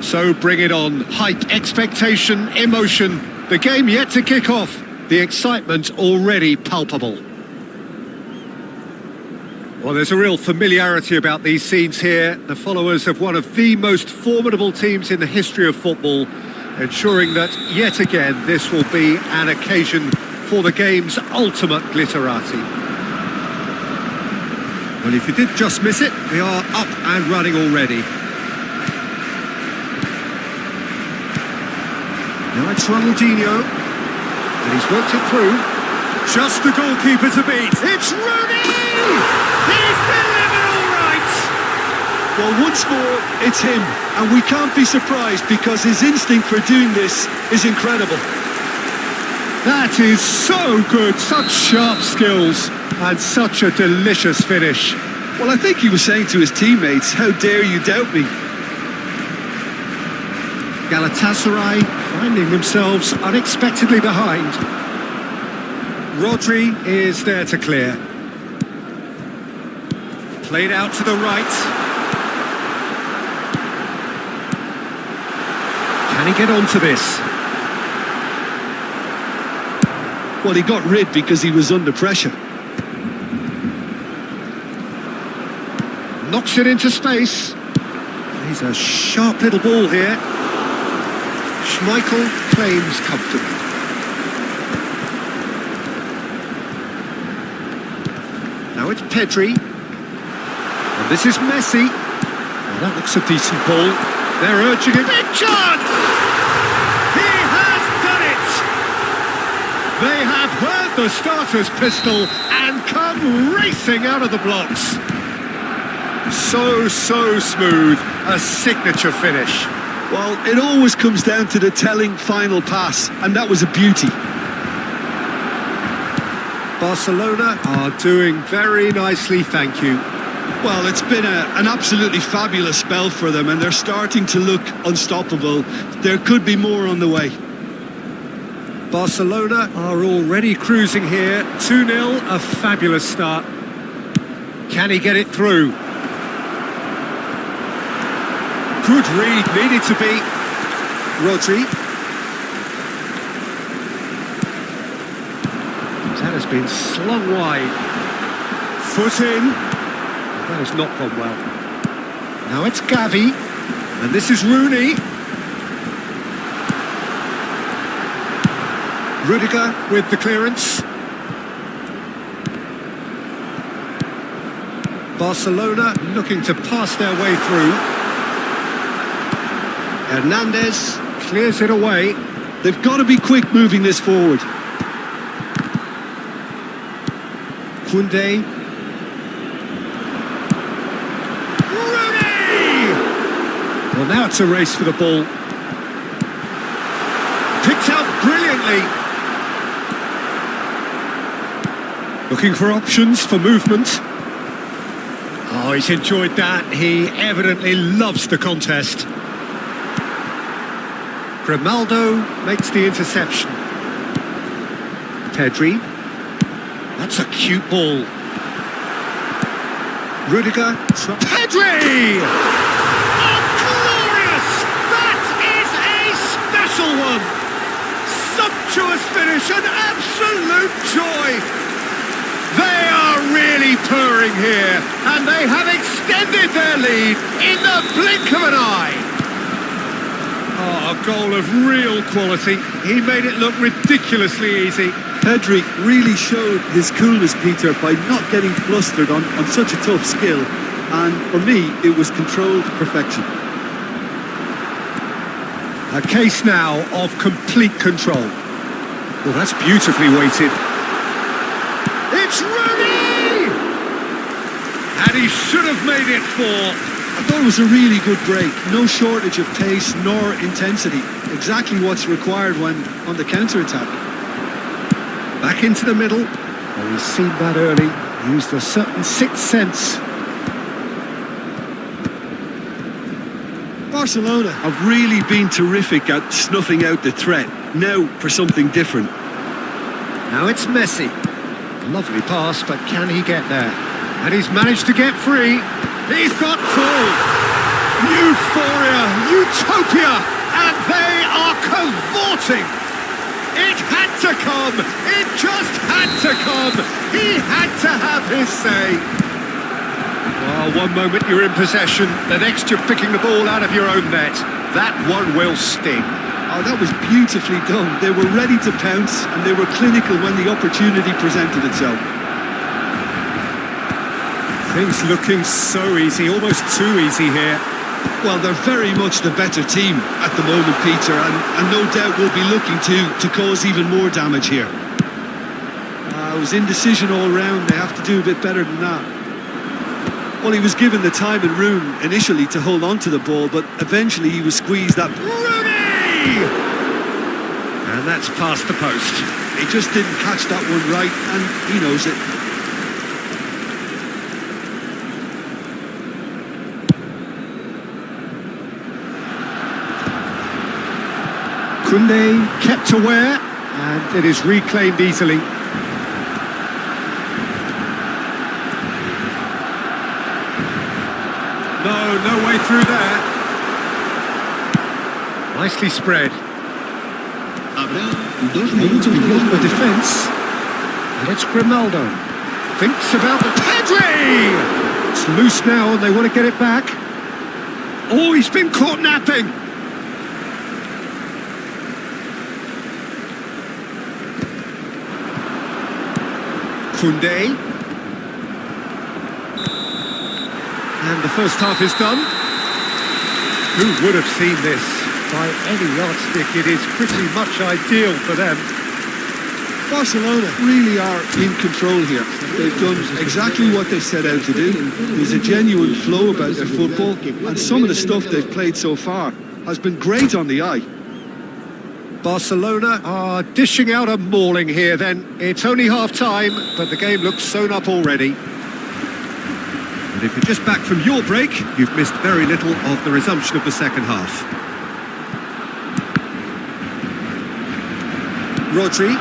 So bring it on. Hype, expectation, emotion. The game yet to kick off. The excitement already palpable. Well, there's a real familiarity about these scenes here. The followers of one of the most formidable teams in the history of football, ensuring that, yet again, this will be an occasion for the game's ultimate glitterati. Well, if you did just miss it, we are up and running already. Now it's Ronaldinho, and he's worked it through. Just the goalkeeper to beat. It's Rooney! He's delivered all right! Well, once more, it's him, and we can't be surprised because his instinct for doing this is incredible. That is so good, such sharp skills, and such a delicious finish. Well, I think he was saying to his teammates, how dare you doubt me? Galatasaray finding themselves unexpectedly behind. Rodri is there to clear. Played out to the right. Can he get onto this? Well, he got rid because he was under pressure. Knocks it into space. He's a sharp little ball here. Schmeichel claims comfortably. Now it's Pedri. And this is Messi. Well, that looks a decent ball. They're urging him. Big chance! He has done it! They have heard the starter's pistol and come racing out of the blocks. So smooth. A signature finish. Well, it always comes down to the telling final pass, and that was a beauty. Barcelona are doing very nicely, thank you. Well, it's been an absolutely fabulous spell for them, and they're starting to look unstoppable. There could be more on the way. Barcelona are already cruising here. 2-0, a fabulous start. Can he get it through? Good read, needed to be. Rodri. That has been slung wide. Foot in. That has not gone well. Now it's Gavi. And this is Rooney. Rudiger with the clearance. Barcelona looking to pass their way through. Hernandez clears it away. They've got to be quick moving this forward. Koundé. Rooney! Well, now it's a race for the ball. Picked out brilliantly. Looking for options for movement. Oh, he's enjoyed that. He evidently loves the contest. Grimaldo makes the interception. Pedri. That's a cute ball. Rudiger. Pedri! Oh, glorious! That is a special one! Sumptuous finish, an absolute joy! They are really purring here, and they have extended their lead in the blink of an eye. Oh, a goal of real quality. He made it look ridiculously easy. Pedri really showed his coolness, Peter, by not getting flustered on such a tough skill. And for me, it was controlled perfection. A case now of complete control. Well, that's beautifully weighted. It's Rooney! And he should have made it 4. I thought it was a really good break. No shortage of pace nor intensity. Exactly what's required when on the counter-attack. Back into the middle. Well, he's seen that early. Used a certain sixth sense. Barcelona have really been terrific at snuffing out the threat. Now for something different. Now it's Messi. Lovely pass, but can he get there? And he's managed to get free. He's got full. Euphoria, utopia, and they are cavorting. It had to come. It just had to come. He had to have his say. Well, one moment you're in possession, the next you're picking the ball out of your own net. That one will sting. Oh, that was beautifully done. They were ready to pounce and they were clinical when the opportunity presented itself. Things looking so easy, almost too easy here. Well, they're very much the better team at the moment, Peter, and no doubt will be looking to cause even more damage here. It was indecision all round. They have to do a bit better than that. Well, he was given the time and room initially to hold on to the ball, but eventually he was squeezed up. Rooney! And that's past the post. He just didn't catch that one right, and he knows it. Kunde kept aware, and it is reclaimed easily. No way through there. Nicely spread. The defence. And it's Grimaldo. Thinks about the Pedri! It's loose now and they want to get it back. Oh, he's been caught napping. Kunde. And the first half is done. Who would have seen this? By any yardstick, it is pretty much ideal for them. Barcelona really are in control here. They've done exactly what they set out to do. There's a genuine flow about their football, and some of the stuff they've played so far has been great on the eye. Barcelona are dishing out a mauling here then. It's only half-time, but the game looks sewn up already. And if you're just back from your break, you've missed very little of the resumption of the second half. Rodri.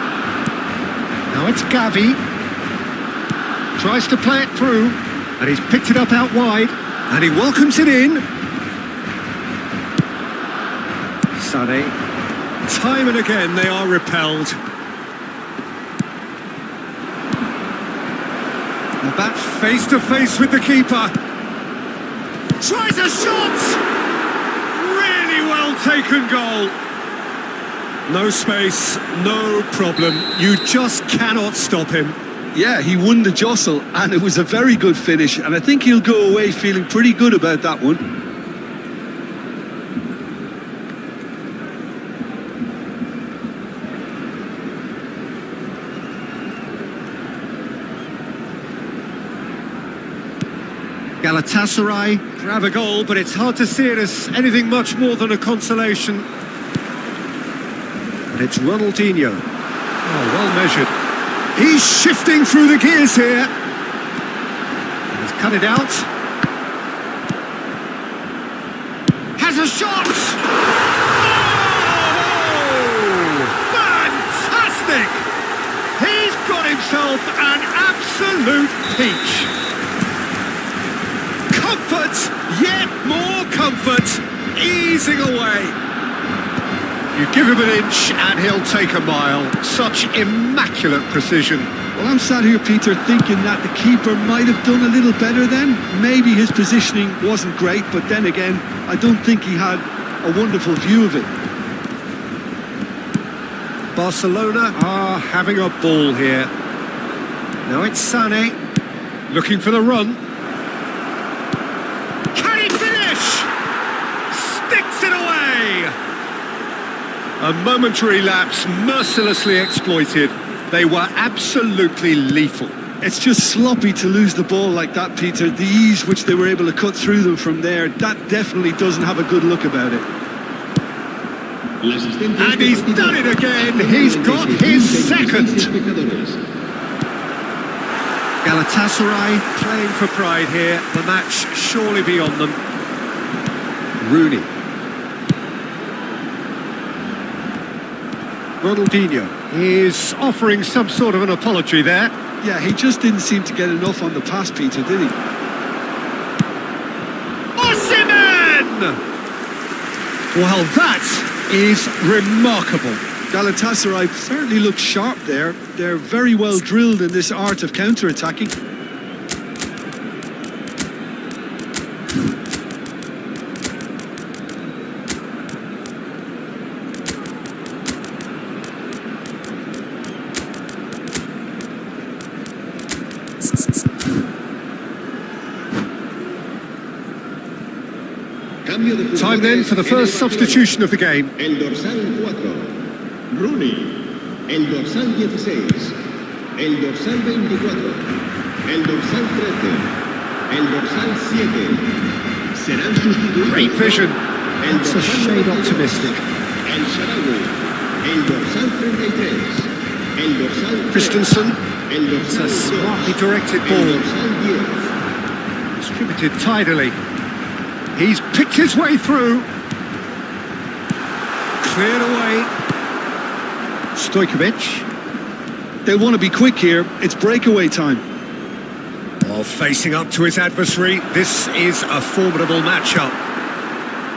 Now it's Gavi. Tries to play it through, and he's picked it up out wide, and he welcomes it in. Sané. Time and again they are repelled. And back face to face with the keeper. Tries a shot! Really well taken goal. No space, no problem. You just cannot stop him. Yeah, he won the jostle, and it was a very good finish, and I think he'll go away feeling pretty good about that one. Galatasaray Grab a goal, but it's hard to see it as anything much more than a consolation. And it's Ronaldinho. Oh, well measured. He's shifting through the gears here. He's cut it out. Has a shot! Oh! Fantastic! He's got himself an absolute peach. Comfort, yet more comfort, easing away. You give him an inch and he'll take a mile. Such immaculate precision. Well, I'm sat here, Peter, thinking that the keeper might have done a little better then. Maybe his positioning wasn't great, but then again, I don't think he had a wonderful view of it. Barcelona are having a ball here. Now it's Sané, looking for the run. A momentary lapse, mercilessly exploited. They were absolutely lethal. It's just sloppy to lose the ball like that, Peter. The ease which they were able to cut through them from there, that definitely doesn't have a good look about it. And he's done it again. He's got his second. Galatasaray playing for pride here. The match surely beyond them. Rooney. Ronaldinho is offering some sort of an apology there. Yeah, he just didn't seem to get enough on the pass, Peter, did he? Osimhen! Well, that is remarkable. Galatasaray certainly look sharp there. They're very well drilled in this art of counter-attacking. Time then for the first substitution of the game. El dorsal 4, Rooney. El dorsal 16, el dorsal 24, el dorsal 13, el dorsal 7. Serán sustituidos. Great vision. It's a shade optimistic. El Sharawi, el dorsal 33, el dorsal Christensen. el It's dorsal a 2, smartly directed el ball. dorsal 10. Distributed tidily. He's picked his way through. Cleared away. Stojkovic. They'll want to be quick here. It's breakaway time. While facing up to his adversary, this is a formidable matchup.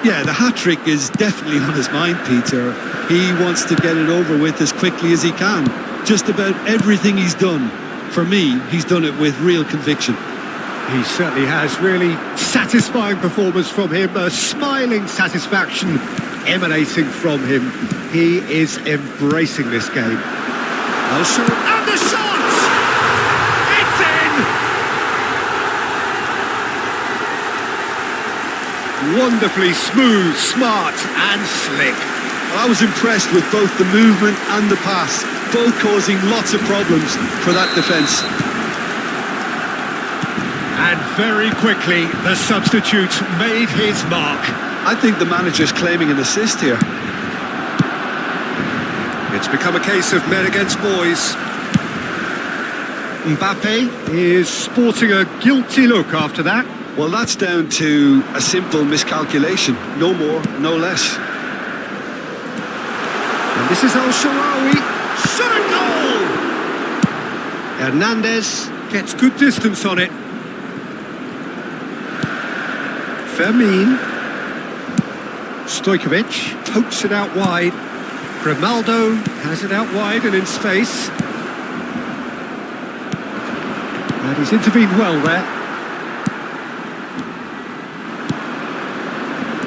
Yeah, the hat-trick is definitely on his mind, Peter. He wants to get it over with as quickly as he can. Just about everything he's done, for me, he's done it with real conviction. He certainly has. Really satisfying performance from him. A smiling satisfaction emanating from him. He is embracing this game. And the shot! It's in! Wonderfully smooth, smart and slick. I was impressed with both the movement and the pass, both causing lots of problems for that defence. And very quickly, the substitute made his mark. I think the manager's claiming an assist here. It's become a case of men against boys. Mbappe is sporting a guilty look after that. Well, that's down to a simple miscalculation. No more, no less. And this is Al-Shaarawy. Shot a goal! Hernandez gets good distance on it. Fermin. Stojkovic pokes it out wide. Grimaldo has it out wide and in space. And he's intervened well there.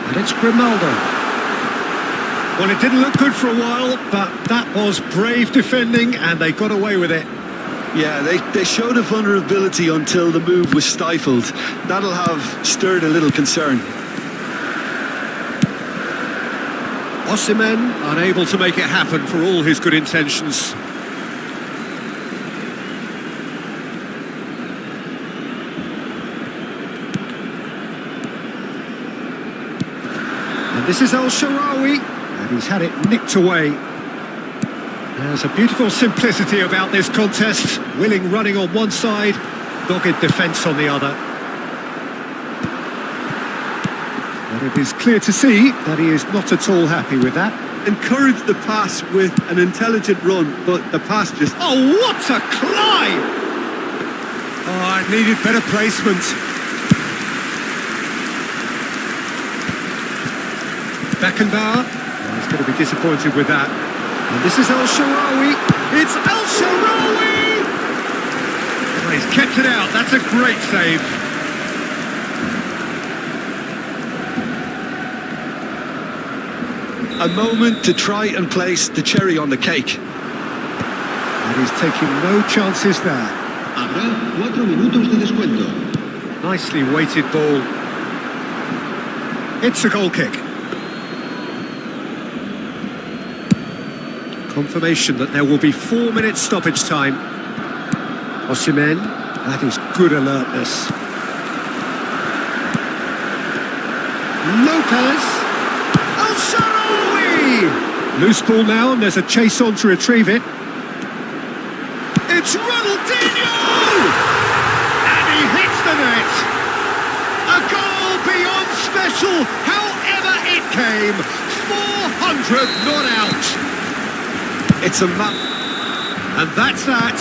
And it's Grimaldo. Well, it didn't look good for a while, but that was brave defending and they got away with it. Yeah, they showed a vulnerability until the move was stifled. That'll have stirred a little concern. Osimhen unable to make it happen for all his good intentions. And this is Al-Shaarawy, and he's had it nicked away. There's a beautiful simplicity about this contest. Willing running on one side, dogged defence on the other. But it is clear to see that he is not at all happy with that. Encouraged the pass with an intelligent run, but the pass just... Oh, what a climb! Oh, it needed better placement. Beckenbauer. Oh, he's going to be disappointed with that. And this is Al-Shaarawy. It's Al-Shaarawy! Oh, he's kept it out. That's a great save. A moment to try and place the cherry on the cake. And he's taking no chances there. Habrá 4 minutos de descuento. Nicely weighted ball. It's a goal kick. Confirmation that there will be 4 minutes stoppage time. Osimhen, that is good alertness. Lopez. Al-Shaarawy! Loose ball now, and there's a chase on to retrieve it. It's Ronaldinho! And he hits the net. A goal beyond special, however it came. 400 not out. It's a map. And that's that.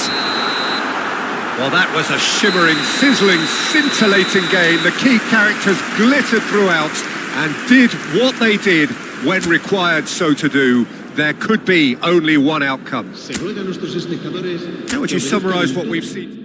Well, that was a shimmering, sizzling, scintillating game. The key characters glittered throughout. and did what they did when required so to do, there could be only one outcome. Se ruega a nuestros espectadores. How would you summarise what we've seen?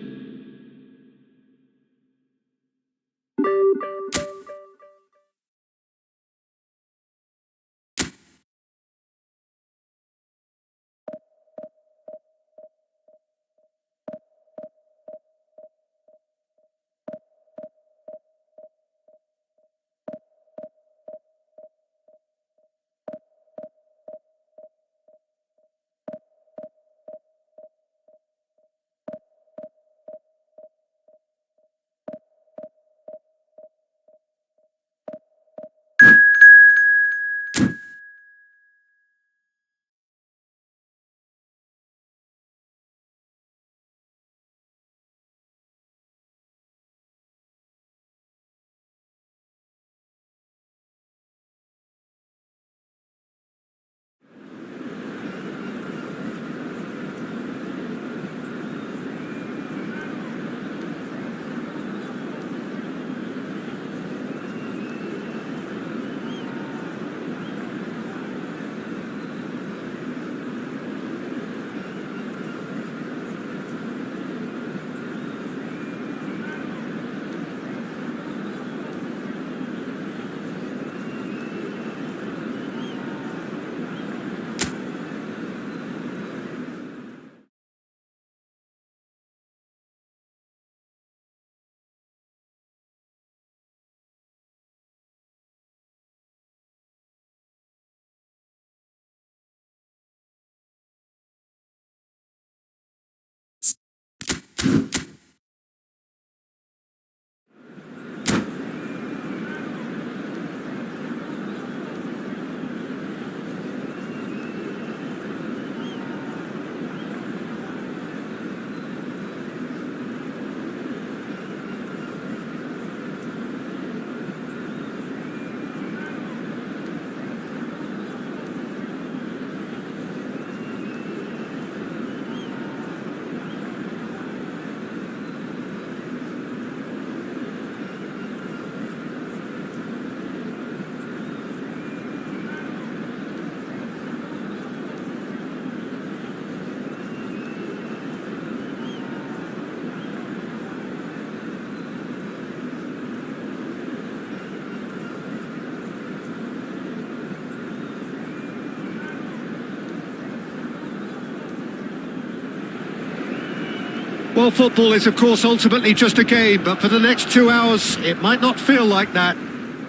Well, football is, of course, ultimately just a game, but for the next 2 hours, it might not feel like that.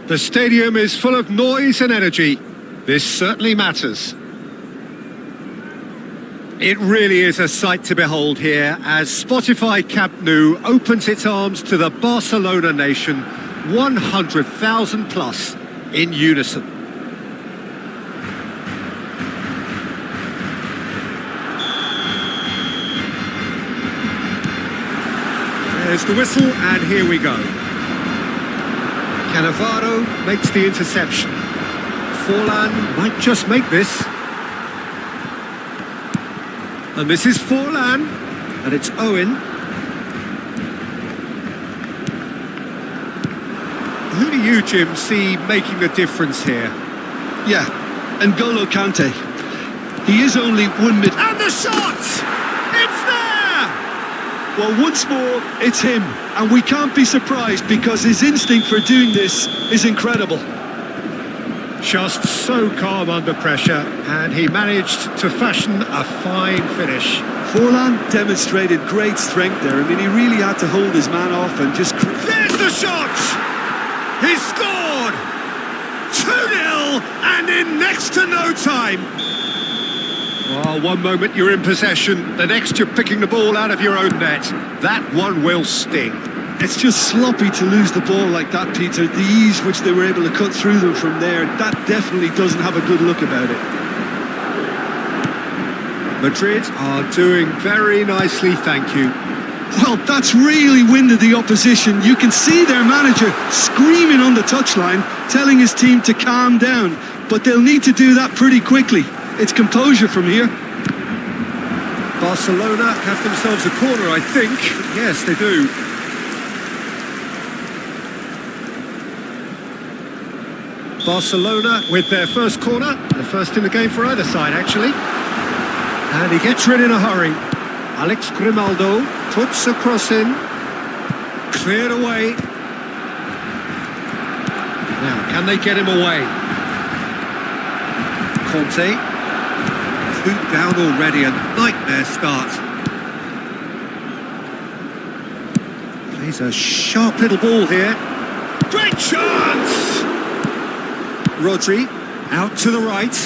The stadium is full of noise and energy. This certainly matters. It really is a sight to behold here as Spotify Camp Nou opens its arms to the Barcelona nation, 100,000 plus in unison. There's the whistle, and here we go. Cannavaro makes the interception. Forlan might just make this. And this is Forlan, and it's Owen. Who do you, Jim, see making the difference here? Yeah, N'Golo Kante. He is only 1 mid... And the shot! It's there! Well, once more, it's him. And we can't be surprised because his instinct for doing this is incredible. Just so calm under pressure, and he managed to fashion a fine finish. Forlan demonstrated great strength there. I mean, he really had to hold his man off and just... There's the shot! He scored! 2-0, and in next to no time. Oh, one moment you're in possession, the next you're picking the ball out of your own net. That one will sting. It's just sloppy to lose the ball like that, Peter. The ease which they were able to cut through them from there, that definitely doesn't have a good look about it. Madrid are doing very nicely, thank you. Well, that's really winded the opposition. You can see their manager screaming on the touchline, telling his team to calm down. But they'll need to do that pretty quickly. It's composure from here. Barcelona have themselves a corner, I think. Yes, they do. Barcelona with their first corner, the first in the game for either side actually. And he gets rid in a hurry. Alex Grimaldo puts a cross in, cleared away. Now, can they get him away? Conte, 2 down already, a nightmare start. Plays a sharp little ball here. Great chance! Rodri, out to the right.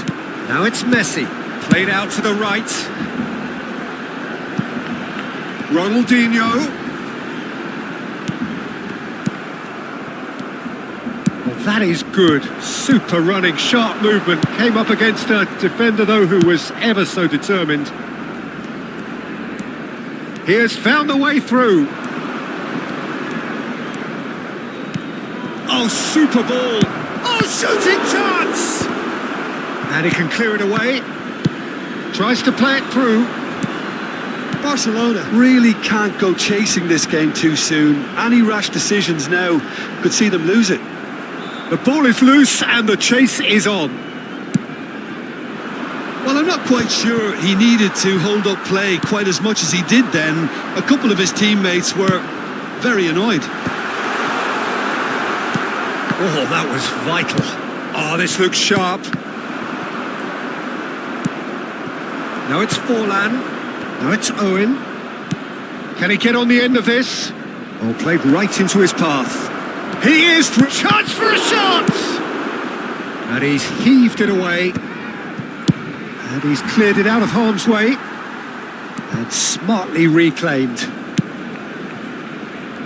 Now it's Messi, played out to the right. Ronaldinho. Well, that is good. Super running, sharp movement. Came up against a defender, though, who was ever so determined. He has found a way through. Oh, super ball. Oh, shooting chance! And he can clear it away. Tries to play it through. Barcelona really can't go chasing this game too soon. Any rash decisions now could see them lose it. The ball is loose and the chase is on. Well, I'm not quite sure he needed to hold up play quite as much as he did then. A couple of his teammates were very annoyed. Oh, that was vital. Oh, this looks sharp. Now it's Forlan. Now it's Owen. Can he get on the end of this? Oh, played right into his path. He is through. Chance for a shot! And he's heaved it away. And he's cleared it out of harm's way. And smartly reclaimed.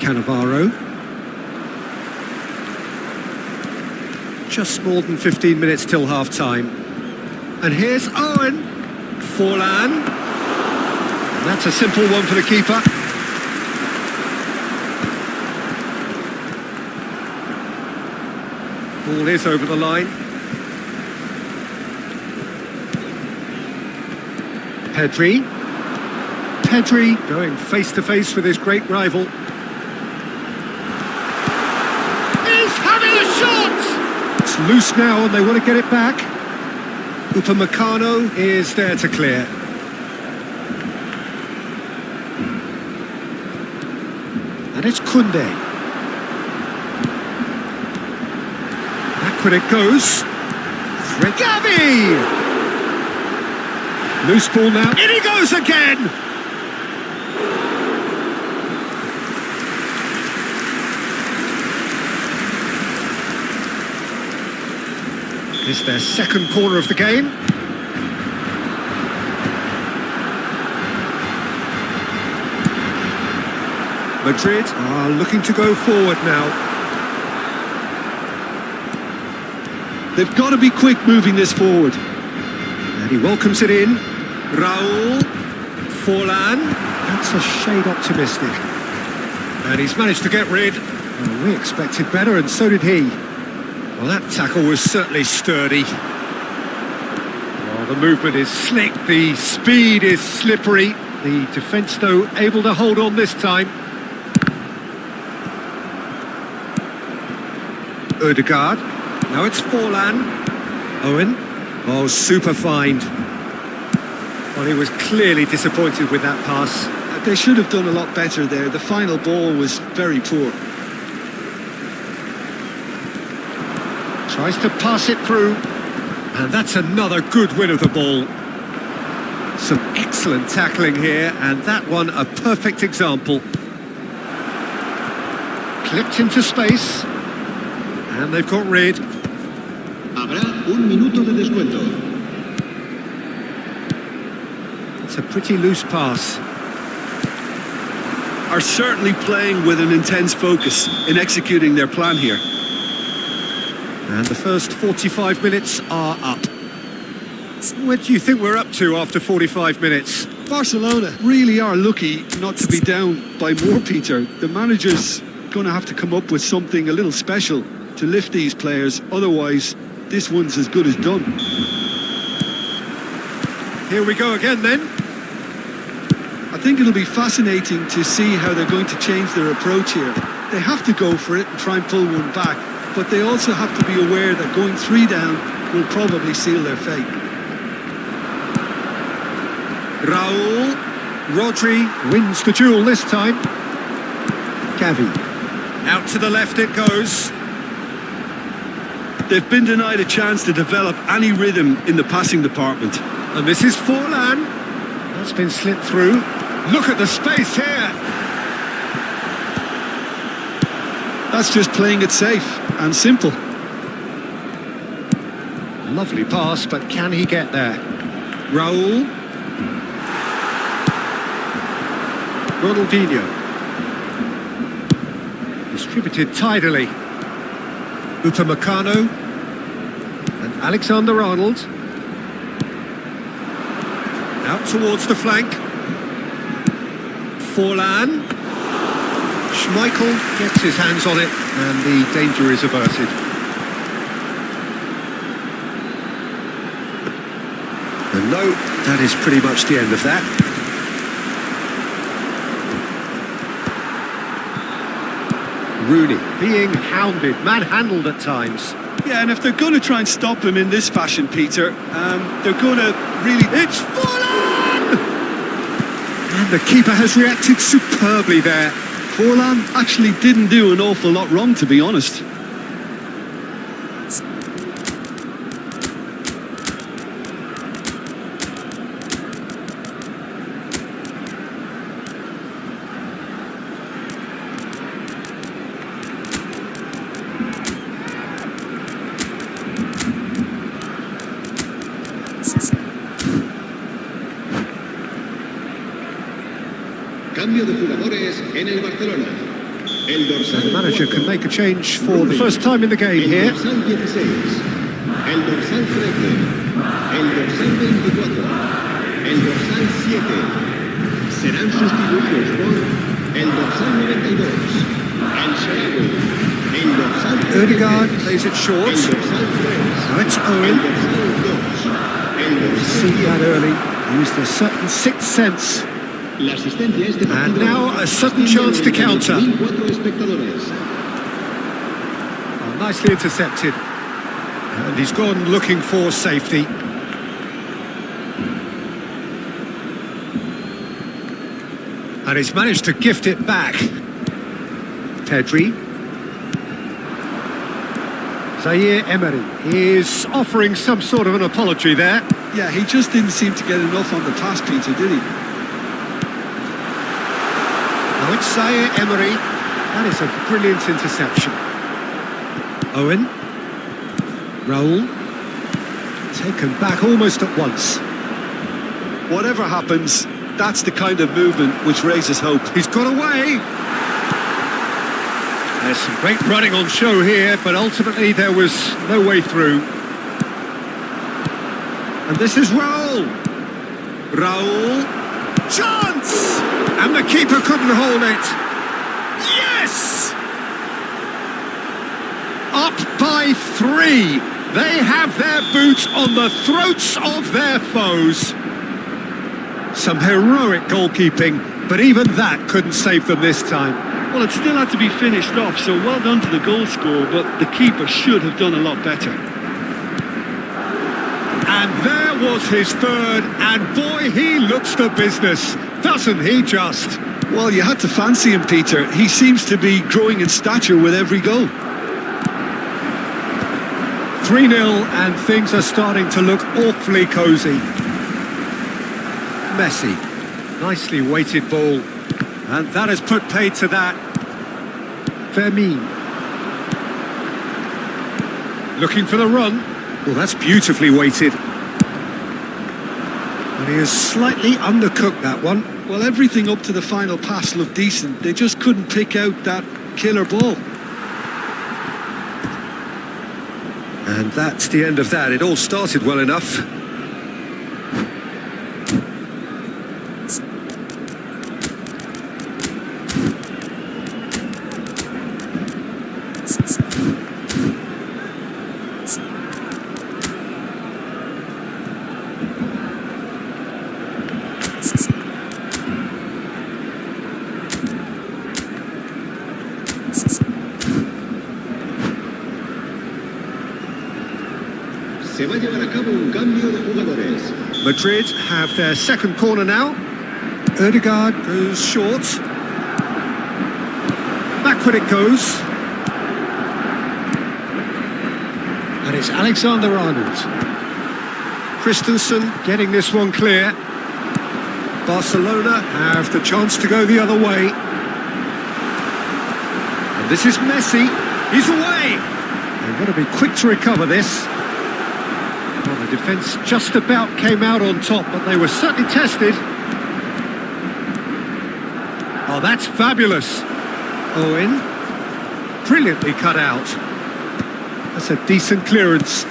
Cannavaro. Just more than 15 minutes till half-time. And here's Owen. Forlan. And that's a simple one for the keeper. Ball is over the line. Pedri. Pedri going face-to-face with his great rival. He's having a shot! It's loose now and they want to get it back. Upamecano is there to clear. And it's Koundé. Back when it goes. Gavi! Loose ball now. In he goes again! It's their second corner of the game. Madrid are looking to go forward now. They've got to be quick moving this forward. And he welcomes it in. Raul. Forlan. That's a shade optimistic. And he's managed to get rid. Well, we expected better, and so did he. Well, that tackle was certainly sturdy. Well, the movement is slick, the speed is slippery. The defence, though, able to hold on this time. Ødegaard. Now it's Forlan. Owen. Oh, super find. Well, he was clearly disappointed with that pass. They should have done a lot better there. The final ball was very poor. Tries to pass it through. And that's another good win of the ball. Some excellent tackling here, and that one a perfect example. Clipped into space. And they've got rid. Habrá un minuto de descuento. It's a pretty loose pass. Are certainly playing with an intense focus in executing their plan here. And the first 45 minutes are up. What do you think we're up to after 45 minutes? Barcelona really are lucky not to be down by more, Peter. The manager's going to have to come up with something a little special to lift these players. Otherwise, this one's as good as done. Here we go again then. I think it'll be fascinating to see how they're going to change their approach here. They have to go for it and try and pull one back. but they also have to be aware that going 3 down will probably seal their fate. Raul. Rodri wins the duel this time. Gavi. Out to the left it goes. They've been denied a chance to develop any rhythm in the passing department. And this is Forlan. That's been slipped through. Look at the space here. That's just playing it safe and simple. Lovely pass, but can he get there? Raul. Ronaldinho. Distributed tidily. Upamecano. And Alexander-Arnold. Out towards the flank. Forlan. Schmeichel gets his hands on it, and the danger is averted. And no, that is pretty much the end of that. Rooney being hounded, manhandled at times. Yeah, and if they're going to try and stop him in this fashion, Peter, they're going to really... It's Forlan! And the keeper has reacted superbly there. Forlan actually didn't do an awful lot wrong, to be honest. Cambio de jugadores en el Barcelona. El dorsal. The manager can make a change for the first time in the game here. El dorsal 16. El dorsal 13. El dorsal 24. El dorsal 7. Serán sustituidos por el dorsal 92. El Shadow. El dorsal 3. Odegaard plays it short. El dorsal 3. Now it's El Owen. dorsal 2. El dorsal See 10. that early. Used a certain sixth sense. La asistencia a este partido. And now a sudden chance to counter. 1.4 espectadores. Oh, nicely intercepted. And he's gone looking for safety. And he's managed to gift it back. Pedri. Zaire Emery is offering some sort of an apology there. Yeah, he just didn't seem to get enough on the pass, Peter, did he? Now it's Zaire Emery. That is a brilliant interception. Owen. Raul. Taken back almost at once. Whatever happens, that's the kind of movement which raises hope. He's got away. There's some great running on show here, but ultimately there was no way through. And this is Raul. Raul. Chance! And the keeper couldn't hold it. Yes! Up by 3. They have their boots on the throats of their foes. Some heroic goalkeeping, but even that couldn't save them this time. Well, it still had to be finished off, so well done to the goal scorer, but the keeper should have done a lot better. And there was his third, and boy, he looks the business, doesn't he just? Well, you had to fancy him, Peter. He seems to be growing in stature with every goal. 3-0, and things are starting to look awfully cosy. Messi, nicely weighted ball, and that has put paid to that. Fermin. Looking for the run. Well, that's beautifully weighted. And he has slightly undercooked that one. Well, everything up to the final pass looked decent. They just couldn't pick out that killer ball. And that's the end of that. It all started well enough. va a llevar a cabo un cambio de jugadores. Madrid have their second corner now. Ødegaard goes short. Backward it goes. And it's Alexander-Arnold. Christensen getting this one clear. Barcelona have the chance to go the other way. And this is Messi. He's away. They've got to be quick to recover this. Well, the defence just about came out on top, but they were certainly tested. Oh, that's fabulous. Owen. Brilliantly cut out. That's a decent clearance.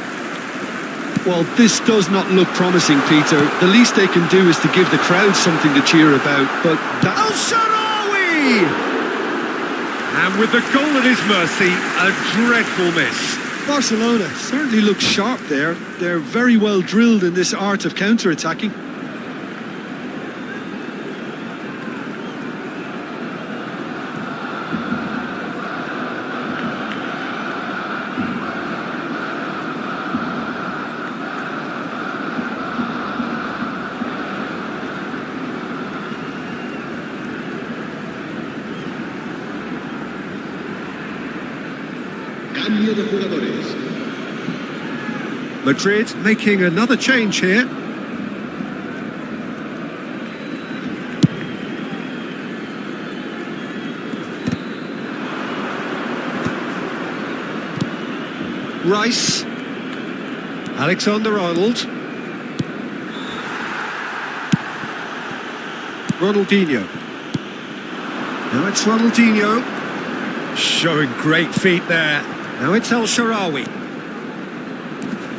Well, this does not look promising, Peter. The least they can do is to give the crowd something to cheer about, but that... El Shaarawy! And with the goal at his mercy, a dreadful miss. Barcelona certainly look sharp there. They're very well drilled in this art of counter-attacking. Cambio de jugadores. Madrid making another change here. Rice. Alexander-Arnold. Ronaldinho. Now it's Ronaldinho. Showing great feet there. Now it's El Shaarawy.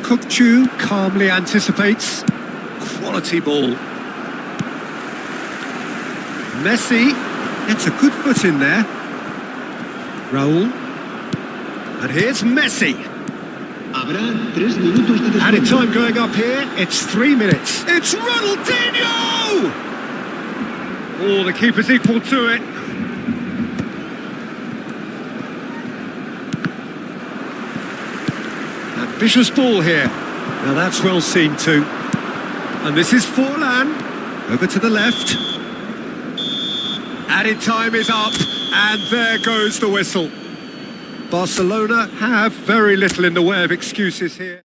Kukçu calmly anticipates. Quality ball. Messi gets a good foot in there. Raúl. And here's Messi. Habrá 3 minutos de Added descuento. time going up here. It's 3 minutes. It's Ronaldinho! Oh, the keeper's equal to it. Ambitious ball here. Now that's well seen too. And this is Forlan. Over to the left. Added time is up. And there goes the whistle. Barcelona have very little in the way of excuses here.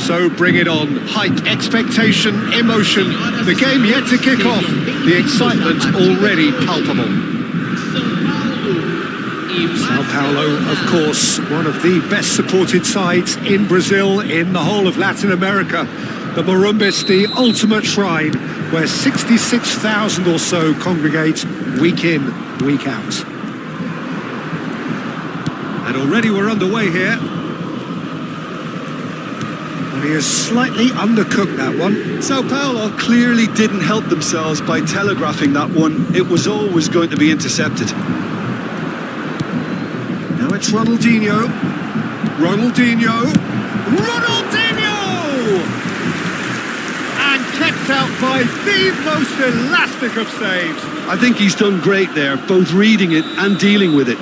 So bring it on. Hype, expectation, emotion. The game yet to kick off. The excitement already palpable. Sao Paulo, of course, one of the best supported sides in Brazil, in the whole of Latin America. The Morumbis, the ultimate shrine, where 66,000 or so congregate week in, week out. And already we're underway here. And he has slightly undercooked that one. Sao Paulo clearly didn't help themselves by telegraphing that one. It was always going to be intercepted. Now it's Ronaldinho. Ronaldinho. And kept out by the most elastic of saves. I think he's done great there, both reading it and dealing with it.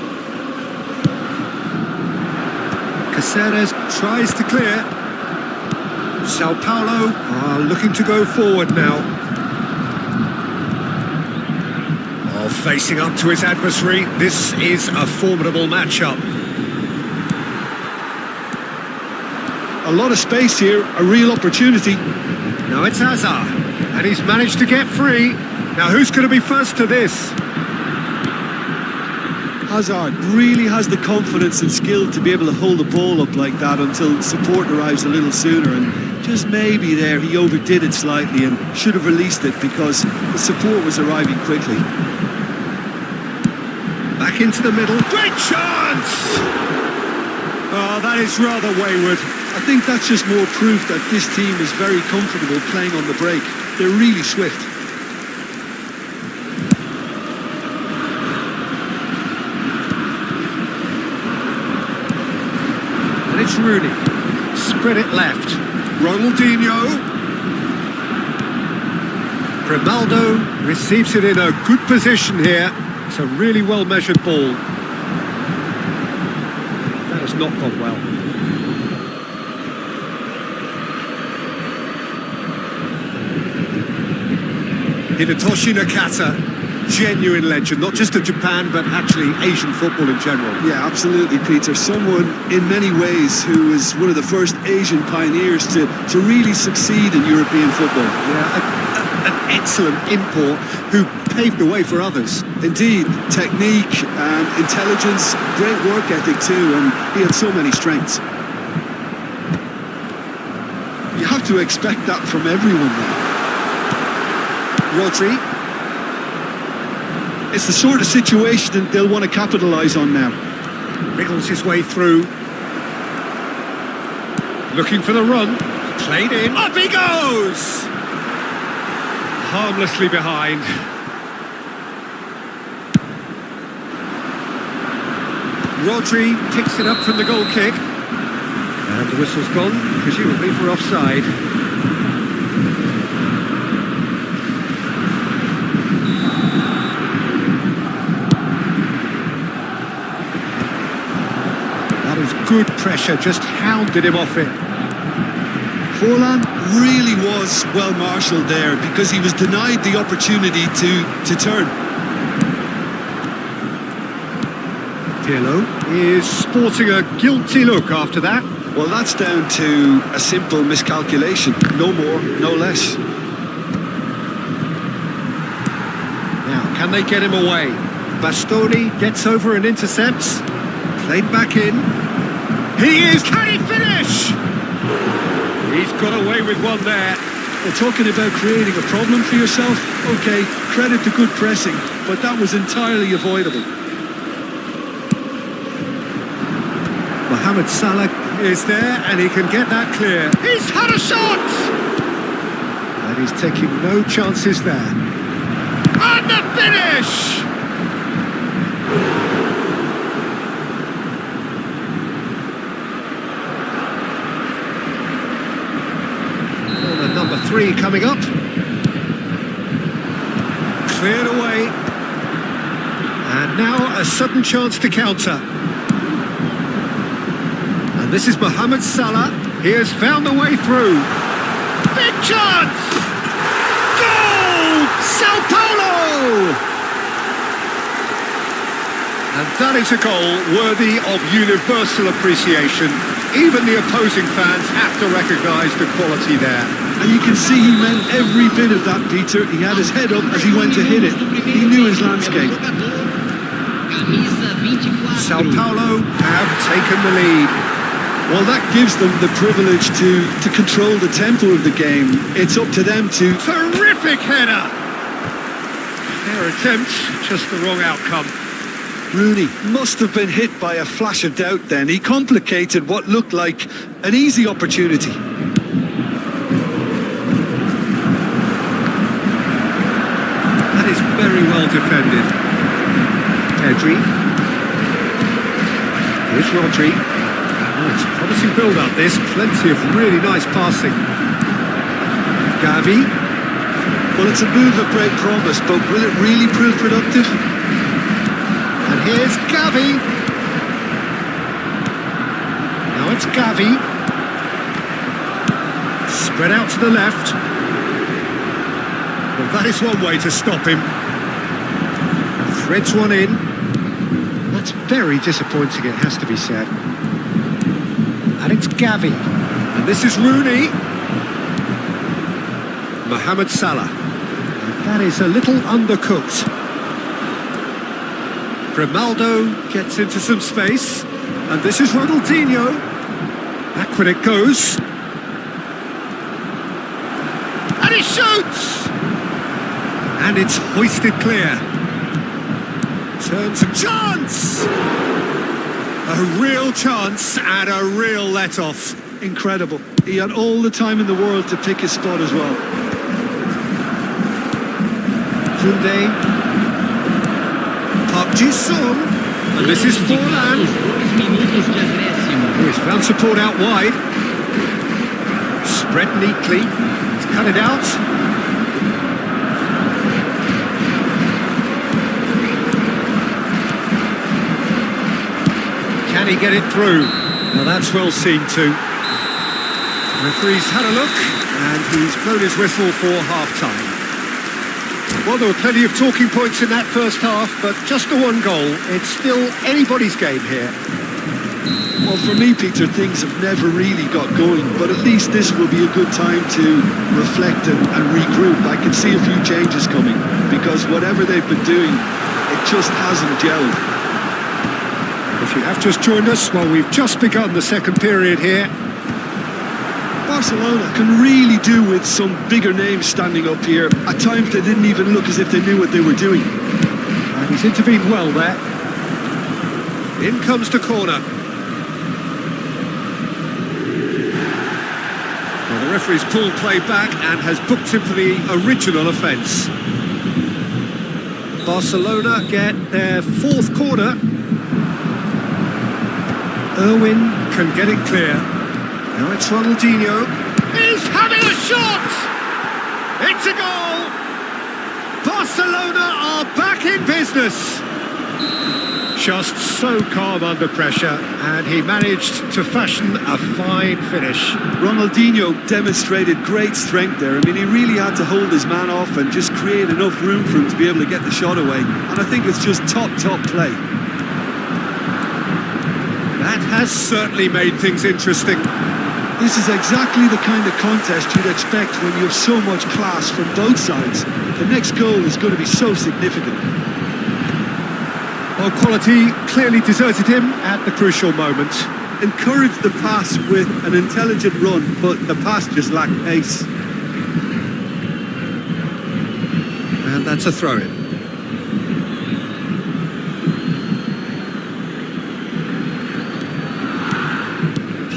Caceres tries to clear. Sao Paulo are looking to go forward now. Oh, facing up to his adversary. This is a formidable matchup. A lot of space here, a real opportunity. Now it's Hazard, and he's managed to get free. Now who's going to be first to this? Hazard really has the confidence and skill to be able to hold the ball up like that until support arrives a little sooner, and just maybe there he overdid it slightly and should have released it because the support was arriving quickly. Back into the middle. Great chance! Oh, that is rather wayward. I think that's just more proof that this team is very comfortable playing on the break. They're really swift. And it's Rooney. Spread it left. Ronaldinho. Grimaldo receives it in a good position here. It's a really well-measured ball. That has not gone well. Hidetoshi Nakata, genuine legend, not just of Japan, but actually Asian football in general. Yeah, absolutely, Peter. Someone, in many ways, who was one of the first Asian pioneers to really succeed in European football. Yeah, an excellent import who paved the way for others. Indeed, technique and intelligence, great work ethic too, and he had so many strengths. You have to expect that from everyone now. Rodri. It's the sort of situation that they'll want to capitalise on now. Wriggles his way through. Looking for the run. Played in. Up he goes! Harmlessly behind. Rodri picks it up from the goal kick. And the whistle's gone, presumably for offside. Good pressure, just hounded him off it. Forlan really was well marshalled there because he was denied the opportunity to turn. Pirlo is sporting a guilty look after that. Well, that's down to a simple miscalculation. No more, no less. Now, can they get him away? Bastoni gets over and intercepts. Played back in. He is, can he finish? He's got away with one there. Well, talking about creating a problem for yourself, okay, credit to good pressing, but that was entirely avoidable. Mohamed Salah is there and he can get that clear. He's had a shot! And he's taking no chances there. And the finish! Number 3 coming up. Cleared away. And now a sudden chance to counter. And this is Mohamed Salah. He has found the way through. Big chance! Goal! Sao Paulo! And that is a goal worthy of universal appreciation. Even the opposing fans have to recognise the quality there. And you can see he meant every bit of that, Peter. He had his head up as he went to hit it. He knew his landscape. Sao Paulo have taken the lead. Well, that gives them the privilege to control the tempo of the game. It's up to them to... Terrific header! Their attempt, just the wrong outcome. Rooney must have been hit by a flash of doubt then. He complicated what looked like an easy opportunity. That is very well defended. Pedri. Here's Rodri. Oh, it's a promising build-up this. Plenty of really nice passing. Gavi. Well, it's a move of great promise, but will it really prove productive? And here's Gavi. Now it's Gavi. Spread out to the left. Well, that is one way to stop him. Threads one in. That's very disappointing, it has to be said. And it's Gavi. And this is Rooney. Mohamed Salah. And that is a little undercooked. Grimaldo gets into some space. And this is Ronaldinho. Back when it goes. And he shoots! And it's hoisted clear. Turns a chance! A real chance and a real let-off. Incredible. He had all the time in the world to pick his spot as well. Koundé. Park Ji-sung. And this is Forlan. He's found support out wide. Spread neatly. He's cut it out. Can he get it through? Now that's well seen too. The referee's had a look and he's blown his whistle for half-time. Well, there were plenty of talking points in that first half, but just the one goal. It's still anybody's game here. Well, for me, Peter, things have never really got going, but at least this will be a good time to reflect and regroup. I can see a few changes coming, because whatever they've been doing, it just hasn't gelled. If you have just joined us, well, we've just begun the second period here. Barcelona can really do with some bigger names standing up here. At times they didn't even look as if they knew what they were doing. And he's intervened well there. In comes the corner. Well, the referee's pulled play back and has booked him for the original offence. Barcelona get their fourth corner. Irwin can get it clear. Now it's Ronaldinho. He's having a shot! It's a goal! Barcelona are back in business! Just so calm under pressure, and he managed to fashion a fine finish. Ronaldinho demonstrated great strength there. I mean, he really had to hold his man off and just create enough room for him to be able to get the shot away. And I think it's just top play. That has certainly made things interesting. This is exactly the kind of contest you'd expect when you have so much class from both sides. The next goal is going to be so significant. Well, quality clearly deserted him at the crucial moment. Encouraged the pass with an intelligent run, but the pass just lacked pace. And that's a throw-in.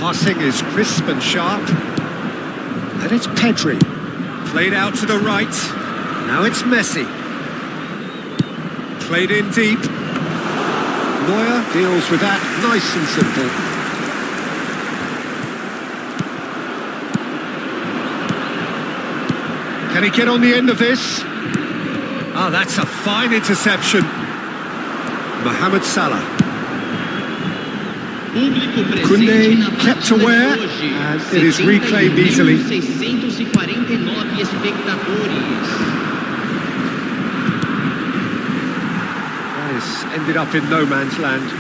Passing is crisp and sharp. And it's Pedri. Played out to the right. Now it's Messi. Played in deep. Neuer deals with that nice and simple. Can he get on the end of this? Ah, that's a fine interception. Mohamed Salah. Koundé kept aware, and it is reclaimed easily. This ended up in no man's land.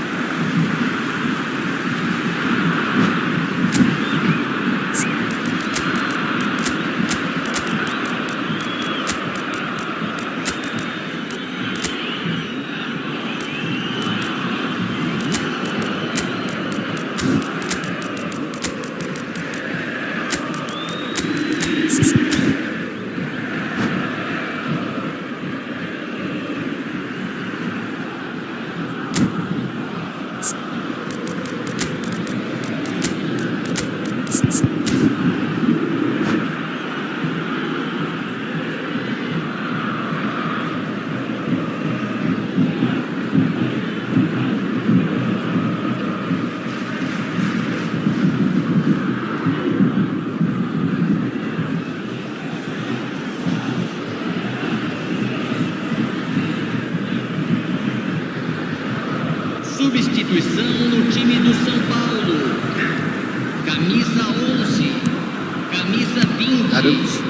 camisa 20. Adams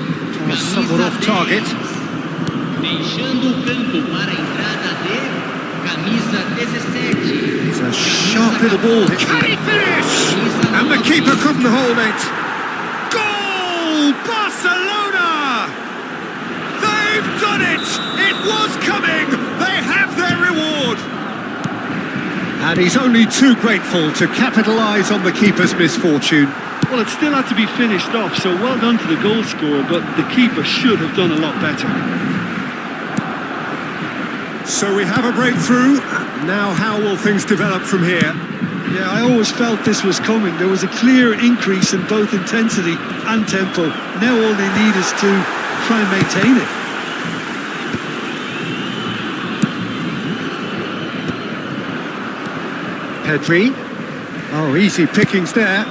pass somewhat off target. Deixando o campo para a entrada de camisa 17. It's a sharp little ball. Can he finish? And the keeper couldn't hold it. Goal! Barcelona! They've done it! It was coming! They have their reward! And he's only too grateful to capitalise on the keeper's misfortune. Well, it still had to be finished off, so well done to the goal scorer, but the keeper should have done a lot better. So we have a breakthrough. Now how will things develop from here? Yeah, I always felt this was coming. There was a clear increase in both intensity and tempo. Now all they need is to try and maintain it. Pedri. Oh, easy pickings there.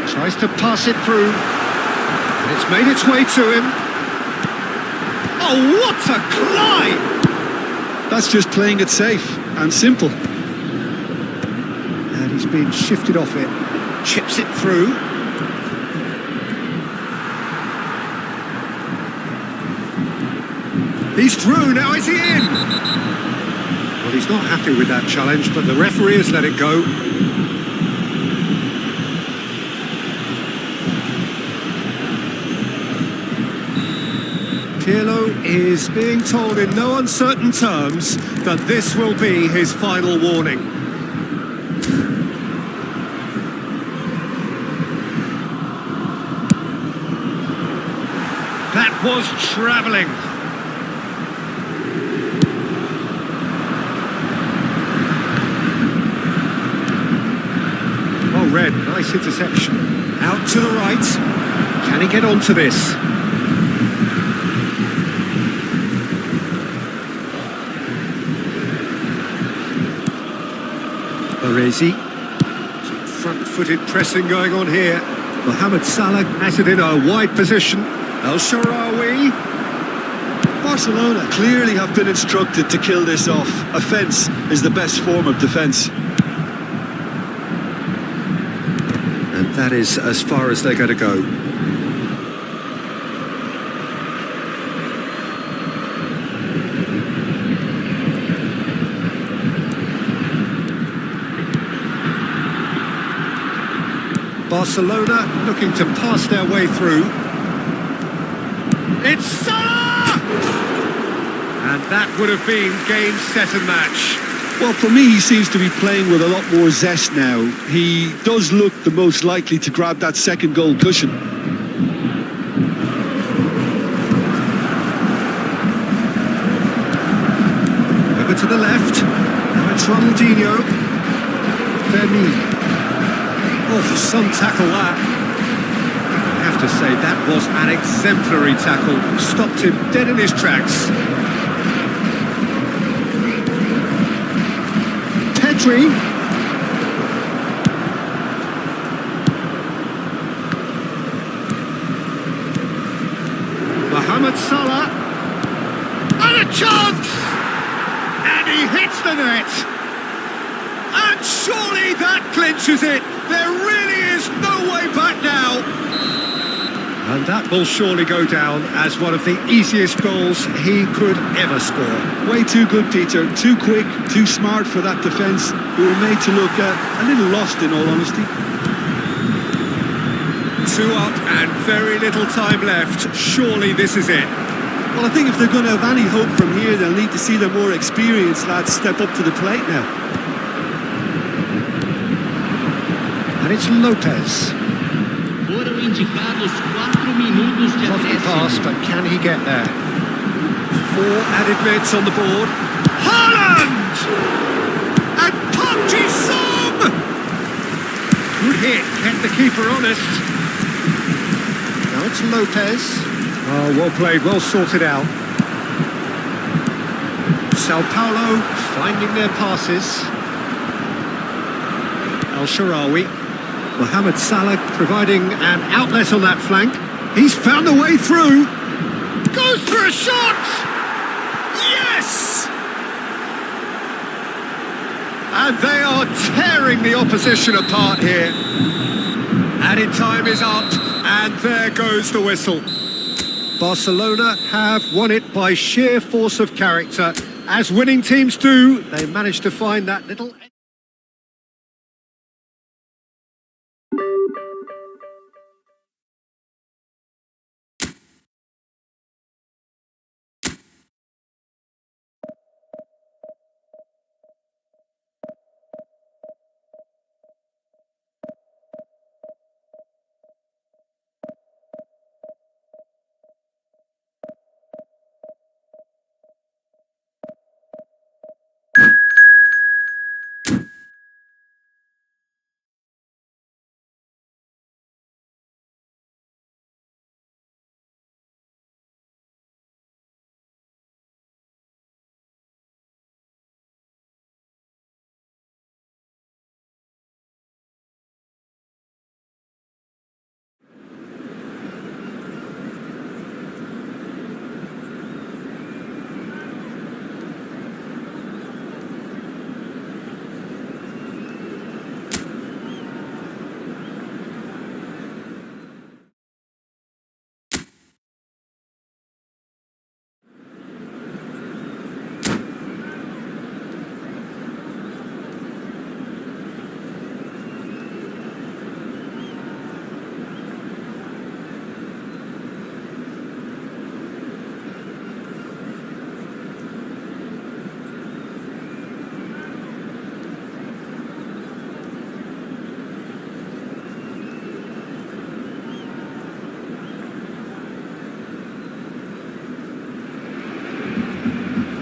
Tries to pass it through. And it's made its way to him. Oh, what a climb! That's just playing it safe and simple. And he's been shifted off it. Chips it through. He's through, now is he in? Well, he's not happy with that challenge, but the referee has let it go. Pirlo is being told in no uncertain terms that this will be his final warning. That was travelling. Oh, Red, nice interception. Out to the right. Can he get onto this? Baresi. Some front-footed pressing going on here. Mohamed Salah has it in a wide position. El Shaarawy. Barcelona clearly have been instructed to kill this off. Offence is the best form of defence. And that is as far as they're going to go. Barcelona looking to pass their way through. It's Salah! And that would have been game, set and match. Well, for me, he seems to be playing with a lot more zest now. He does look the most likely to grab that second goal cushion. Over to the left. Now it's Ronaldinho. Vermi. Oh, some tackle that. I have to say, that was an exemplary tackle. Stopped him dead in his tracks. Pedri. Mohamed Salah. And a chance! And he hits the net. And surely that clinches it. There really is no way back now. And that will surely go down as one of the easiest goals he could ever score. Way too good, Peter. Too quick, too smart for that defence. We were made to look a little lost, in all honesty. 2 up and very little time left. Surely this is it. Well, I think if they're going to have any hope from here, they'll need to see their more experienced lads step up to the plate now. And it's Lopez. Foram indicados 4 minutos de Lovely pass, acréscimo. but can he get there? 4 added minutes on the board. Haaland! And Park Ji-sung! Good hit, kept the keeper honest. Now it's Lopez. Oh, well played, well sorted out. Sao Paulo finding their passes. El Shaarawy. Mohamed Salah providing an outlet on that flank. He's found a way through. Goes for a shot! Yes! And they are tearing the opposition apart here. Added time is up, goes the whistle. Barcelona have won it by sheer force of character. As winning teams do, they managed to find that little...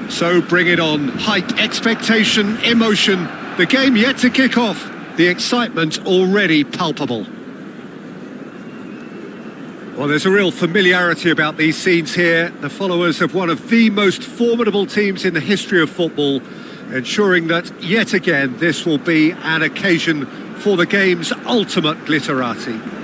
So bring it on. Hype, expectation, emotion. The game yet to kick off. The excitement already palpable. Well, there's a real familiarity about these scenes here. The followers of one of the most formidable teams in the history of football, ensuring that yet again this will be an occasion for the game's ultimate glitterati.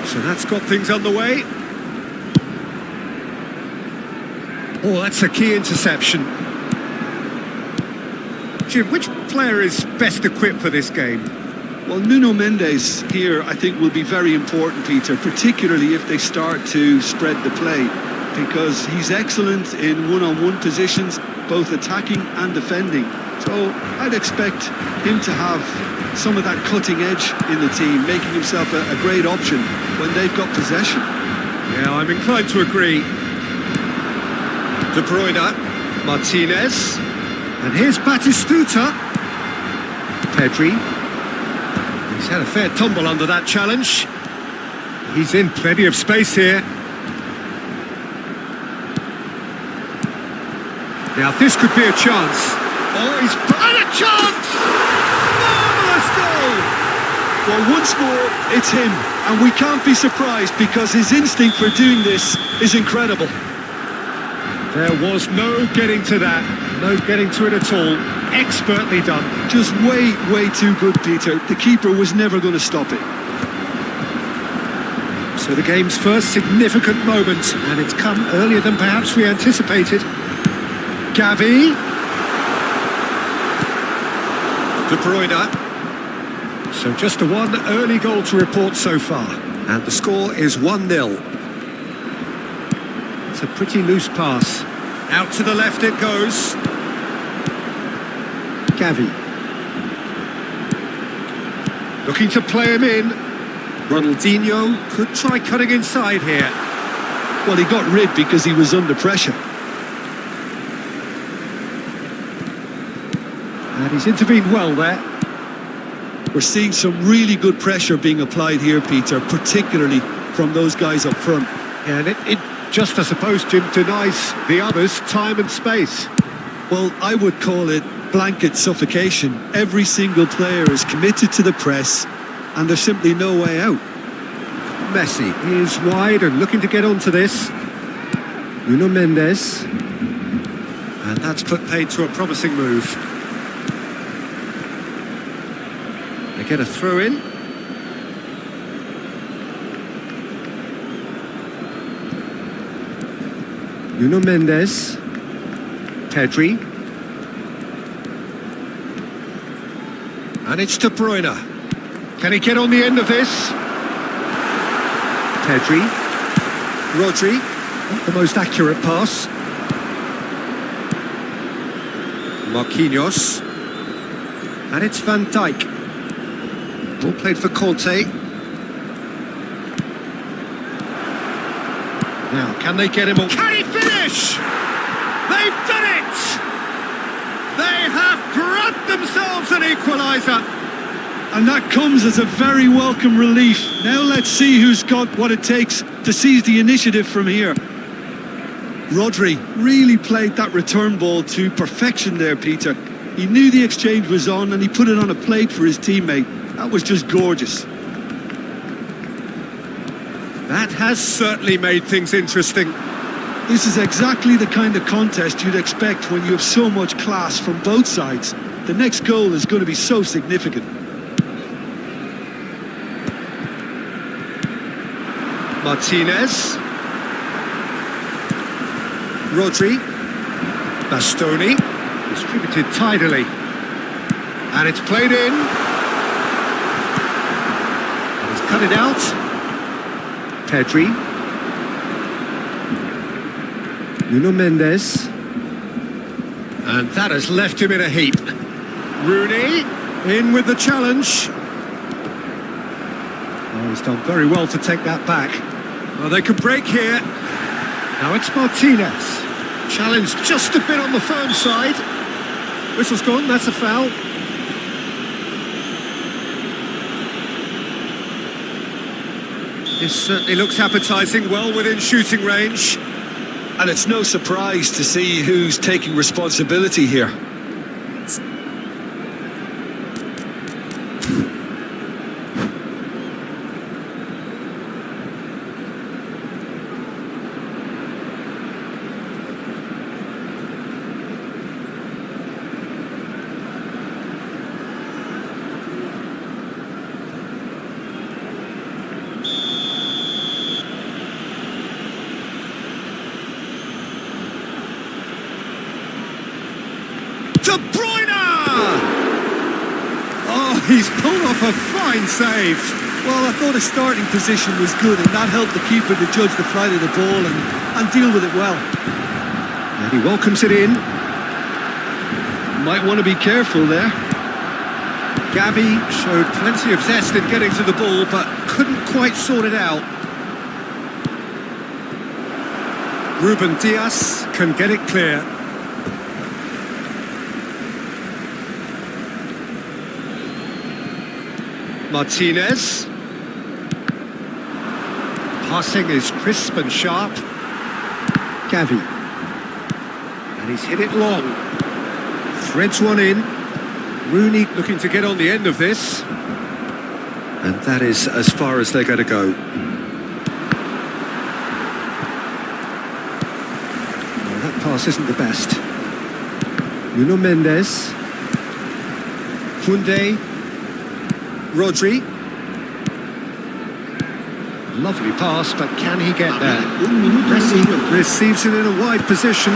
So that's got things underway. Oh, that's a key interception. Jim, which player is best equipped for this game? Well, Nuno Mendes here, I think, will be very important, Peter, particularly if they start to spread the play, because he's excellent in one-on-one positions, both attacking and defending. So I'd expect him to have some of that cutting edge in the team, making himself a great option when they've got possession. Yeah, I'm inclined to agree. De Bruyne, Martinez, and here's Batistuta. Pedri. He's had a fair tumble under that challenge. He's in plenty of space here. Now this could be a chance. Oh, he's had a chance! Marvellous goal! Well, once more, it's him, and we can't be surprised because his instinct for doing this is incredible. There was no getting to that, no getting to it at all. Expertly done. Just way too good, Peter. The keeper was never going to stop it. So the game's first significant moment, and it's come earlier than perhaps we anticipated. Gavi. De Bruyne. So just the one early goal to report so far. And the score is 1-0. It's a pretty loose pass. Out to the left it goes. Gavi. Looking to play him in. Ronaldinho could try cutting inside here. Well, he got rid because he was under pressure. And he's intervened well there. We're seeing some really good pressure being applied here, Peter, particularly from those guys up front. Yeah, and it just, I suppose, Jim, denies the others time and space. Well, I would call it blanket suffocation. Every single player is committed to the press, and there's simply no way out. Messi is wide and looking to get onto this. Nuno Mendes. And that's put paid to a promising move. They get a throw in. Nuno Mendes. Pedri. And it's De Bruyne. Can he get on the end of this? Pedri. Rodri. Not the most accurate pass. Marquinhos. And it's Van Dijk. Ball played for Conte. Now, can they get him on? Can he finish? They've done it! They have grabbed themselves an equaliser. And that comes as a very welcome relief. Now let's see who's got what it takes to seize the initiative from here. Rodri really played that return ball to perfection there, Peter. He knew the exchange was on and he put it on a plate for his teammate. That was just gorgeous. That has certainly made things interesting. This is exactly the kind of contest you'd expect when you have so much class from both sides. The next goal is going to be so significant. Martinez. Rodri. Bastoni. Distributed tidily. And it's played in. And he's cut it out. Pedri. Nuno Mendes. And that has left him in a heap. Rooney in with the challenge. Oh, he's done very well to take that back. Oh, they could break here. Now it's Martinez. Challenge just a bit on the firm side. Whistle's gone, that's a foul. This certainly looks appetising, well within shooting range. And it's no surprise to see who's taking responsibility here. De Bruyne! Oh, he's pulled off a fine save. Well, I thought his starting position was good and that helped the keeper to judge the flight of the ball and deal with it well. And he welcomes it in. Might want to be careful there. Gavi showed plenty of zest in getting to the ball, but couldn't quite sort it out. Ruben Dias can get it clear. Martinez. Passing is crisp and sharp. Gavi. And he's hit it long. Threads one in. Rooney looking to get on the end of this. And that is as far as they're going to go. Well, that pass isn't the best. Nuno Mendes. Koundé. Rodri. Lovely pass, but can he get there? Messi receives it in a wide position.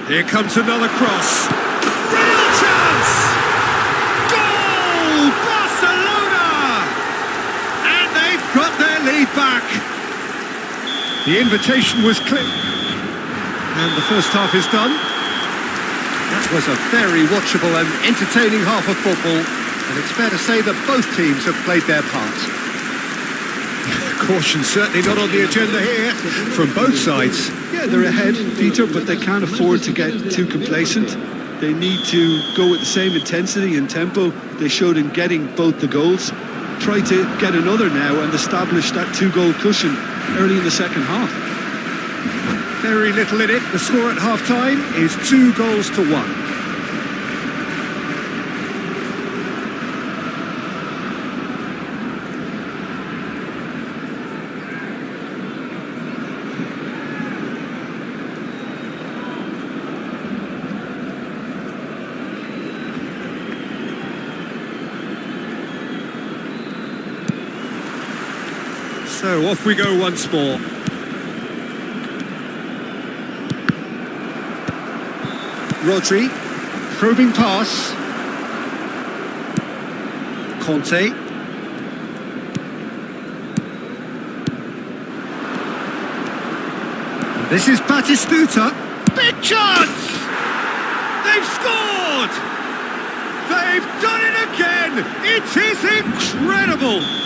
Here comes another cross. Real chance! Goal! Barcelona! And they've got their lead back. The invitation was clear. And the first half is done. That was a very watchable and entertaining half of football, and it's fair to say that both teams have played their part. Caution certainly not on the agenda here from both sides. Yeah, they're ahead, Peter, but they can't afford to get too complacent. They need to go with the same intensity and tempo they showed in getting both the goals. Try to get another now and establish that two-goal cushion early in the second half. Very little in it. The score at half-time is 2-1. So off we go once more. Rodri, probing pass. Conte. This is Batistuta. Big chance! They've scored! They've done it again! It is incredible!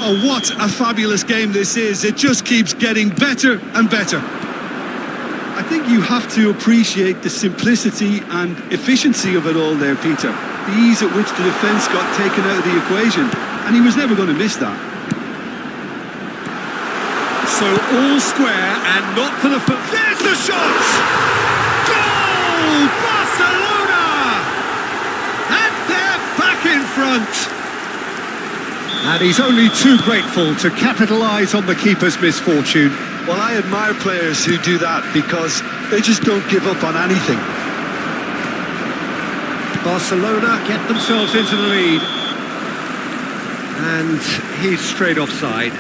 Oh, what a fabulous game this is. It just keeps getting better and better. I think you have to appreciate the simplicity and efficiency of it all there, Peter. The ease at which the defence got taken out of the equation, and he was never going to miss that. So all square and not for the foot. There's the shot! Goal! Barcelona! And they're back in front! And he's only too grateful to capitalise on the keeper's misfortune. Well, I admire players who do that because they just don't give up on anything. Barcelona get themselves into the lead. And he's straight offside.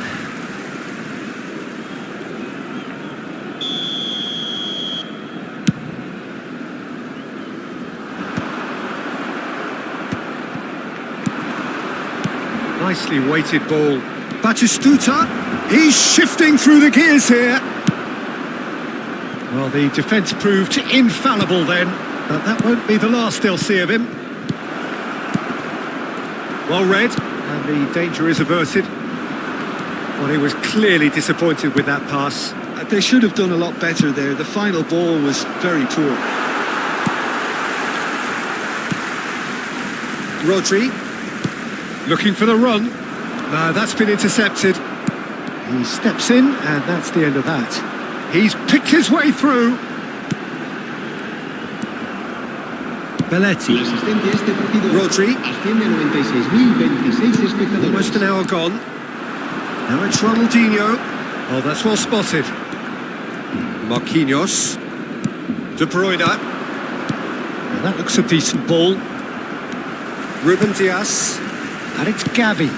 Nicely weighted ball. Batistuta, he's shifting through the gears here. Well, the defence proved infallible then, but that won't be the last they'll see of him. Well read, and the danger is averted. Well, he was clearly disappointed with that pass. They should have done a lot better there. The final ball was very poor. Rodri, looking for the run. No, that's been intercepted. He steps in, and that's the end of that. He's picked his way through. Belletti. Rodri. Almost an hour gone. Now it's Ronaldinho. Oh, that's well spotted. Marquinhos. De Bruyne. Well, that looks a decent ball. Ruben Dias. And it's Gavi.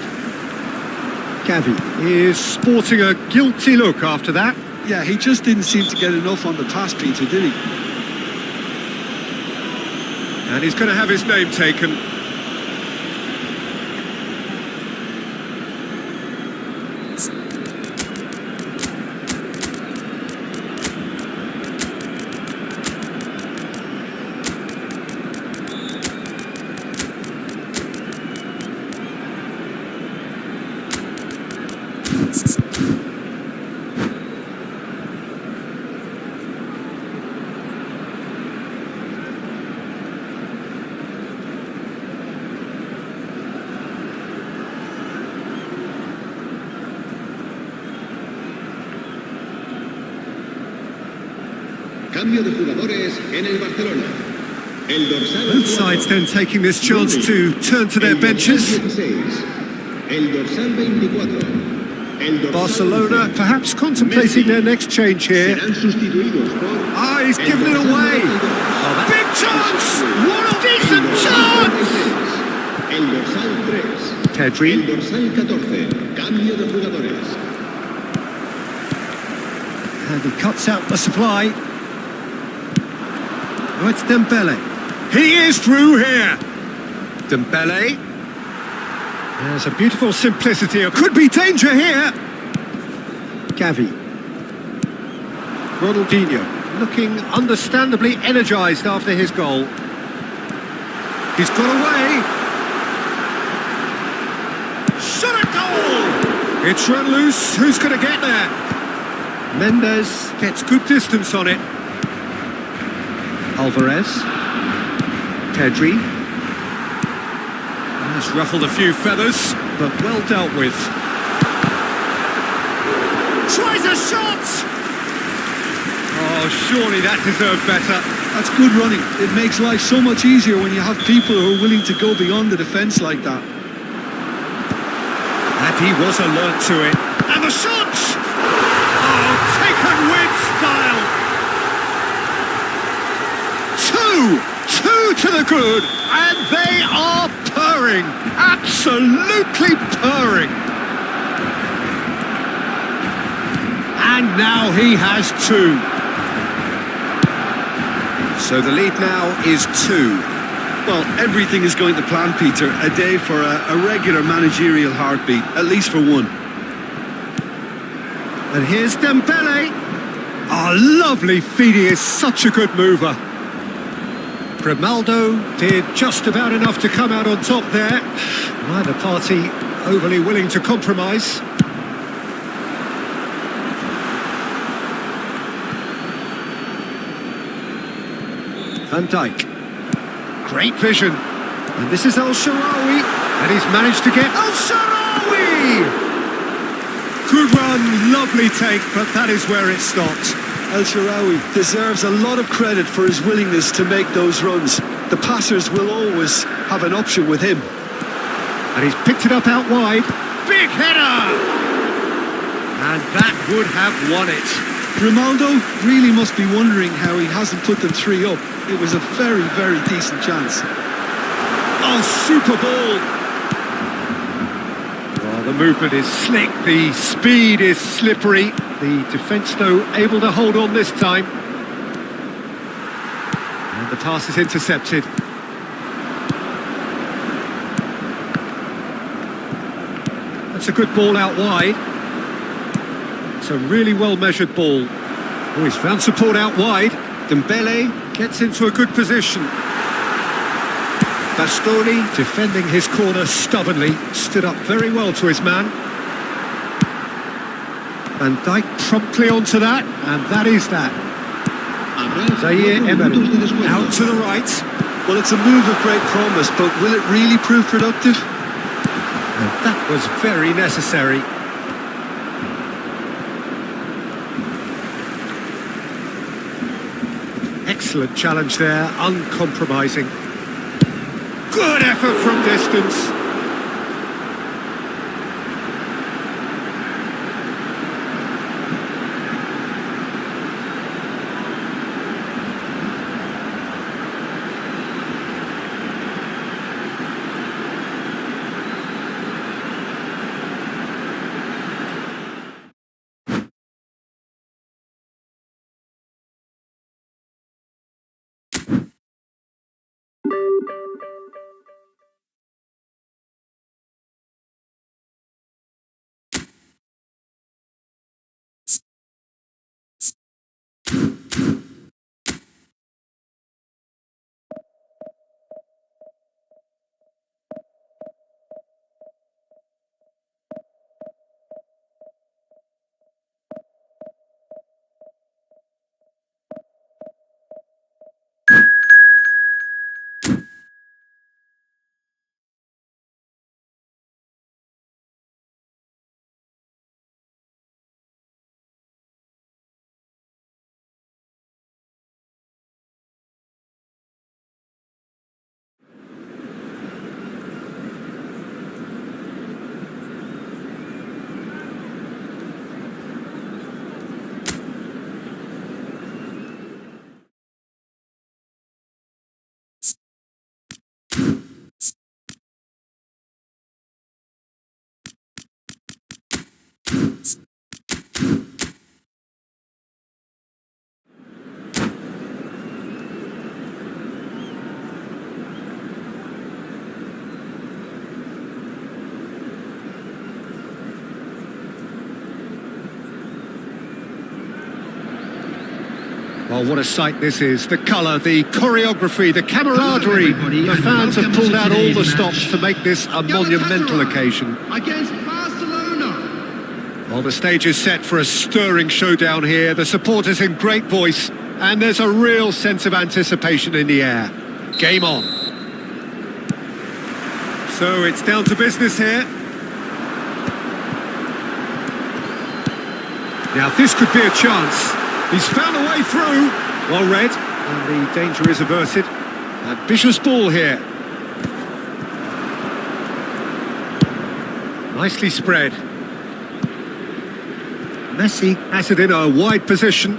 Gavi is sporting a guilty look after that. Yeah, he just didn't seem to get enough on the pass, Peter, did he? And he's going to have his name taken. Cambio de jugadores en el Barcelona. El dorsal Both sides then taking this chance to turn to their benches. El dorsal 24. El dorsal Barcelona perhaps contemplating their next change here. serán sustituidos por Ah, he's el given it dorsal away. 92. Big chance! What a decent chance! El dorsal 3. Pedri. El dorsal 14. Cambio de jugadores. And he cuts out the supply. Oh, it's Dembele. He is through here. Dembele. There's a beautiful simplicity. Could be danger here. Gavi. Ronaldinho, looking understandably energised after his goal. He's got away. Shot at goal! It's run loose. Who's going to get there? Mendes gets good distance on it. Alvarez. Pedri. Has ruffled a few feathers, but well dealt with. Tries a shot! Oh, surely that deserved better. That's good running. It makes life so much easier when you have people who are willing to go beyond the defence like that. And he was alert to it. And the shot! Oh, taken with style! Two to the good, and they are purring, absolutely purring. And now he has two. So the lead now is 2. Well, everything is going to plan, Peter. A day for a regular managerial heartbeat, at least for one. And here's Dembele. Oh, lovely feed. He is such a good mover. Grimaldo did just about enough to come out on top there. Neither party overly willing to compromise. Van Dijk. Great vision. And this is El-Shaarawy. And he's managed to get El-Shaarawy! Good run, lovely take, but that is where it stopped. El-Shaarawy deserves a lot of credit for his willingness to make those runs. The passers will always have an option with him. And he's picked it up out wide. Big header! And that would have won it. Grimaldo really must be wondering how he hasn't put them 3 up. It was a very, very decent chance. Oh, super ball! Well, the movement is slick, the speed is slippery. The defence, though, able to hold on this time. And the pass is intercepted. That's a good ball out wide. It's a really well-measured ball. Oh, he's found support out wide. Dembele gets into a good position. Bastoni, defending his corner stubbornly, stood up very well to his man. Van Dijk promptly onto that, and that is that. Zaire Emery, out to the right. Well, it's a move of great promise, but will it really prove productive? And that was very necessary. Excellent challenge there, uncompromising. Good effort from distance. Oh, what a sight this is. The colour, the choreography, the camaraderie. The fans have pulled out all the stops to make this a monumental occasion. Against Barcelona. Well, the stage is set for a stirring showdown here. The supporters in great voice, and there's a real sense of anticipation in the air. Game on. So it's down to business here. Now this could be a chance. He's found a way through. Well read, and the danger is averted. Ambitious ball here. Nicely spread. Messi has it in a wide position.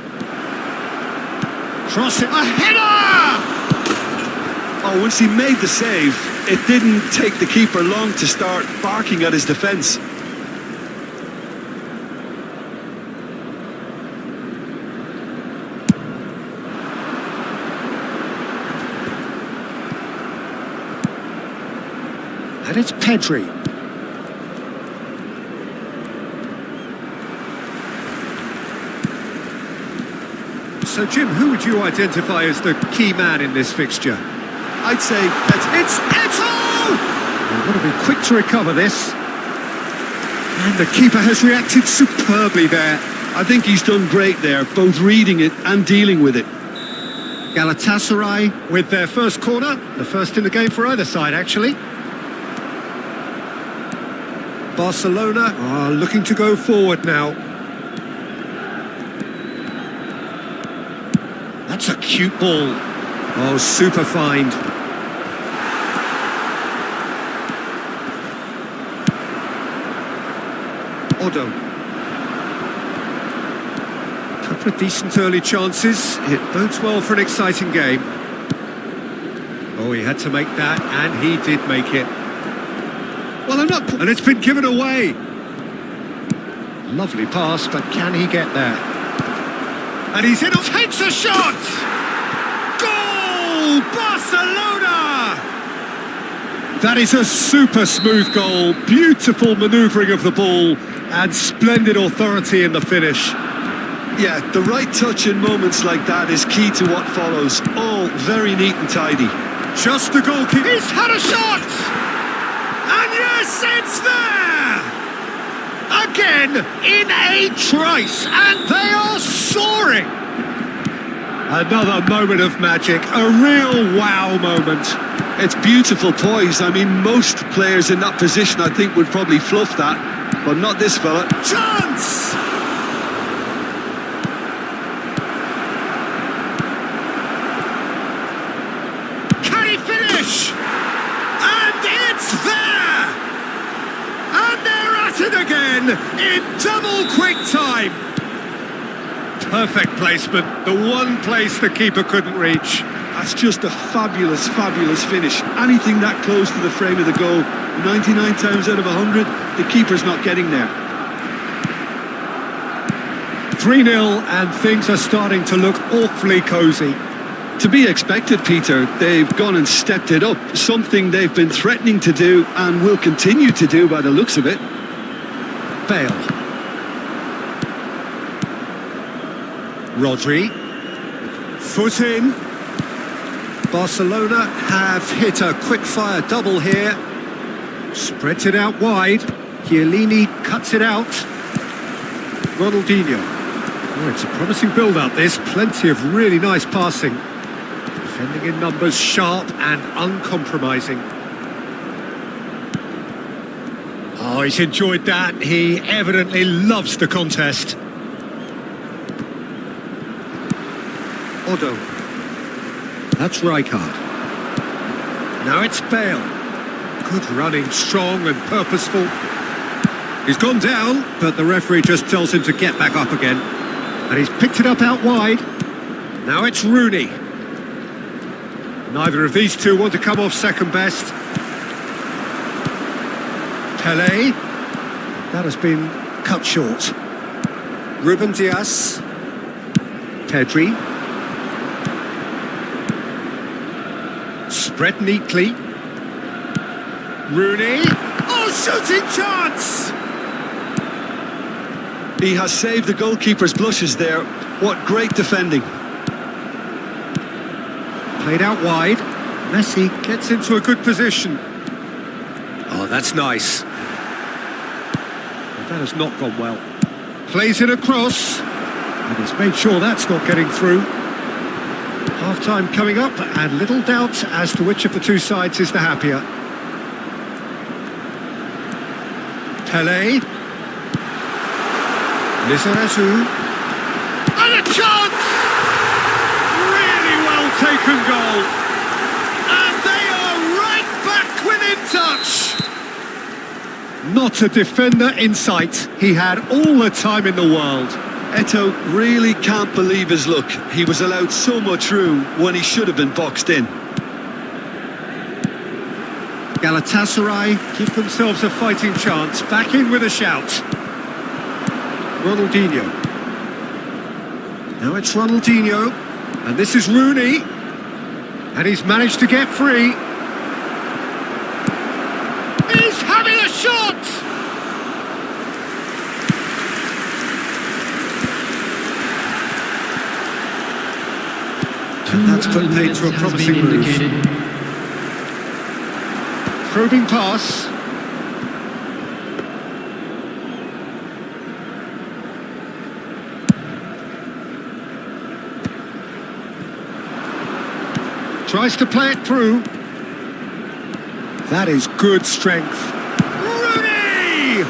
Cross it. A header! Oh, once he made the save, it didn't take the keeper long to start barking at his defence. And it's Pedri. So, Jim, who would you identify as the key man in this fixture? I'd say It's Eto'o! They've got to be quick to recover this. And the keeper has reacted superbly there. I think he's done great there, both reading it and dealing with it. Galatasaray with their first corner, the first in the game for either side, actually. Barcelona are looking to go forward now. That's a cute ball. Oh, super find. Otto. Couple of decent early chances. It bodes well for an exciting game. Oh, he had to make that, and he did make it. Well, they're not... And it's been given away. Lovely pass, but can he get there? And he's in... Takes a shot! Goal! Barcelona! That is a super smooth goal. Beautiful manoeuvring of the ball and splendid authority in the finish. Yeah, the right touch in moments like that is key to what follows. All very neat and tidy. Just the goalkeeper. He's had a shot! And yes, it's there! Again, in a trice, and they are soaring! Another moment of magic, a real wow moment. It's beautiful poise. I mean, most players in that position, I think, would probably fluff that, but not this fella. Chance! Can he finish? And it's there! And they're at it again in double quick time. Perfect placement, the one place the keeper couldn't reach. That's just a fabulous, fabulous finish. Anything that close to the frame of the goal, 99 times out of 100, the keeper's not getting there. 3-0 and things are starting to look awfully cosy. To be expected, Peter. They've gone and stepped it up, something they've been threatening to do and will continue to do by the looks of it. Bale. Rodri. Foot in. Barcelona have hit a quick-fire double here. Spreads it out wide. Chiellini cuts it out. Ronaldinho. Oh, it's a promising build-up, this. Plenty of really nice passing. Defending in numbers, sharp and uncompromising. Oh, he's enjoyed that. He evidently loves the contest. Otto. That's Rijkaard. Now it's Bale. Good running, strong and purposeful. He's gone down, but the referee just tells him to get back up again. And he's picked it up out wide. Now it's Rooney. Neither of these two want to come off second best. Pelé. That has been cut short. Ruben Dias. Pedri. Spread neatly. Rooney. Oh, shooting chance! He has saved the goalkeeper's blushes there. What great defending. Played out wide. Messi gets into a good position. Oh, that's nice. That has not gone well. Plays it across. And he's made sure that's not getting through. Half-time coming up, and little doubt as to which of the two sides is the happier. Pelé. Lizarazu. And a chance! Really well taken goal. And they are right back within touch. Not a defender in sight. He had all the time in the world. Eto'o really can't believe his luck. He was allowed so much room when he should have been boxed in. Galatasaray give themselves a fighting chance. Back in with a shout. Ronaldinho. Now it's Ronaldinho. And this is Rooney. And he's managed to get free. shot! And that's put paid to a promising move. Probing pass. Tries to play it through. That is good strength. Rooney!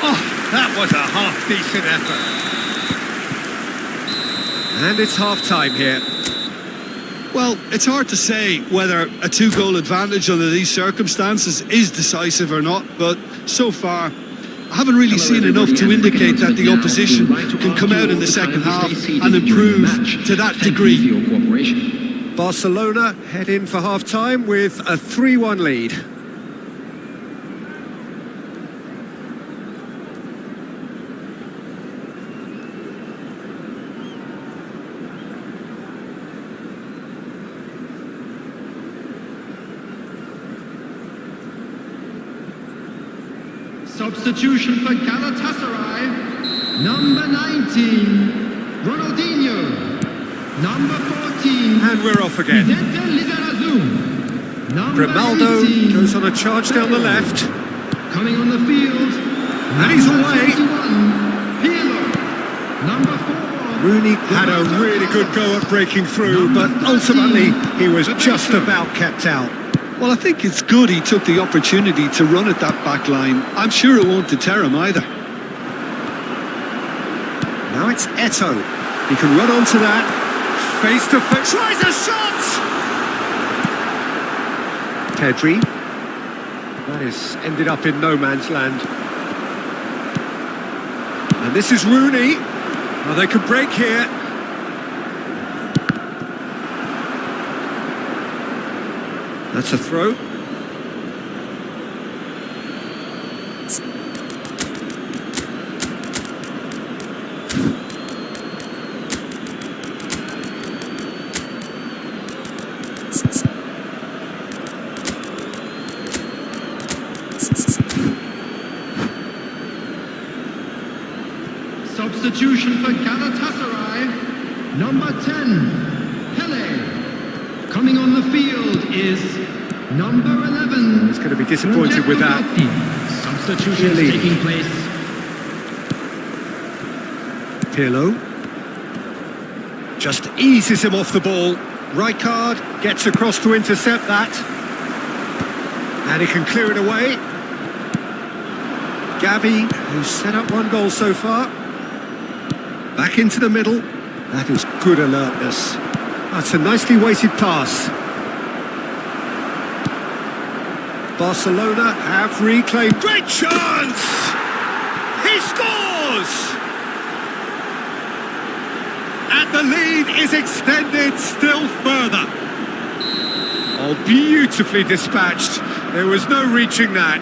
Oh, that was a half-decent effort. And it's half-time here. Well, it's hard to say whether a two-goal advantage under these circumstances is decisive or not, but so far I haven't really seen enough to indicate that the opposition can come out in the second half and improve to that degree. Barcelona head in for half-time with a 3-1 lead. Substitution for Galatasaray, number 19, Ronaldinho, number 14, And we're off again. Grimaldo goes on a charge down the left. coming on the field, And he's away. number 4, Rooney had a really good go at breaking through, but ultimately he was just about kept out. Well, I think it's good he took the opportunity to run at that back line. I'm sure it won't deter him either. Now it's Eto. He can run onto that. Face to face. Tries a shot! Pedri. That is ended up in no man's land. And this is Rooney. Oh, they could break here. That's a throw. substitution for Galatasaray, number 10, Pele. Coming on the field is number 11. He's going to be disappointed with that. Substitutions Really? taking place. Pirlo just eases him off the ball. Rijkaard gets across to intercept that. And he can clear it away. Gavi, who's set up one goal so far. Back into the middle. That is good alertness. That's a nicely weighted pass. Barcelona have reclaimed. Great chance! He scores! And the lead is extended still further. Oh, beautifully dispatched. There was no reaching that.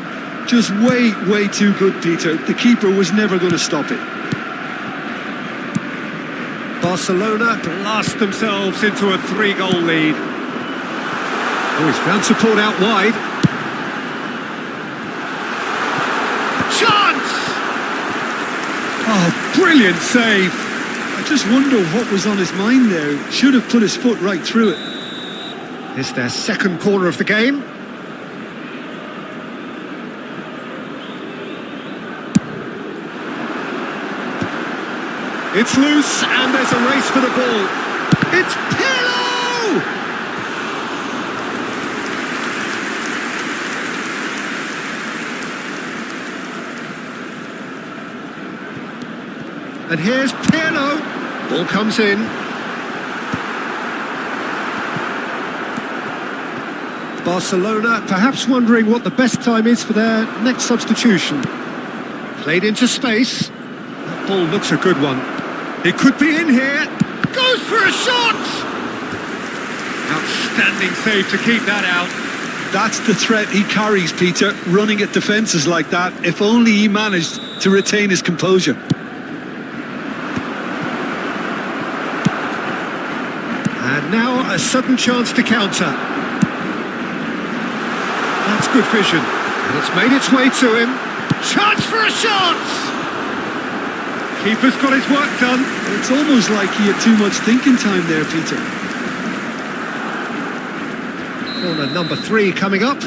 Just way too good, Peter. The keeper was never going to stop it. Barcelona blast themselves into a 3-goal lead. Oh, he's found support out wide. Chance! Oh, brilliant save. I just wonder what was on his mind there. Should have put his foot right through it. It's their second corner of the game. It's loose, and there's a race for the ball. It's Pirlo! And here's Pirlo. Ball comes in. Barcelona perhaps wondering what the best time is for their next substitution. Played into space. That ball looks a good one. It could be in here. Goes for a shot! Outstanding save to keep that out. That's the threat he carries, Peter, running at defences like that. If only he managed to retain his composure. And now a sudden chance to counter. That's good vision. And it's made its way to him. Chance for a shot! Keeper's got his work done. It's almost like he had too much thinking time there, Peter. Corner number 3 coming up.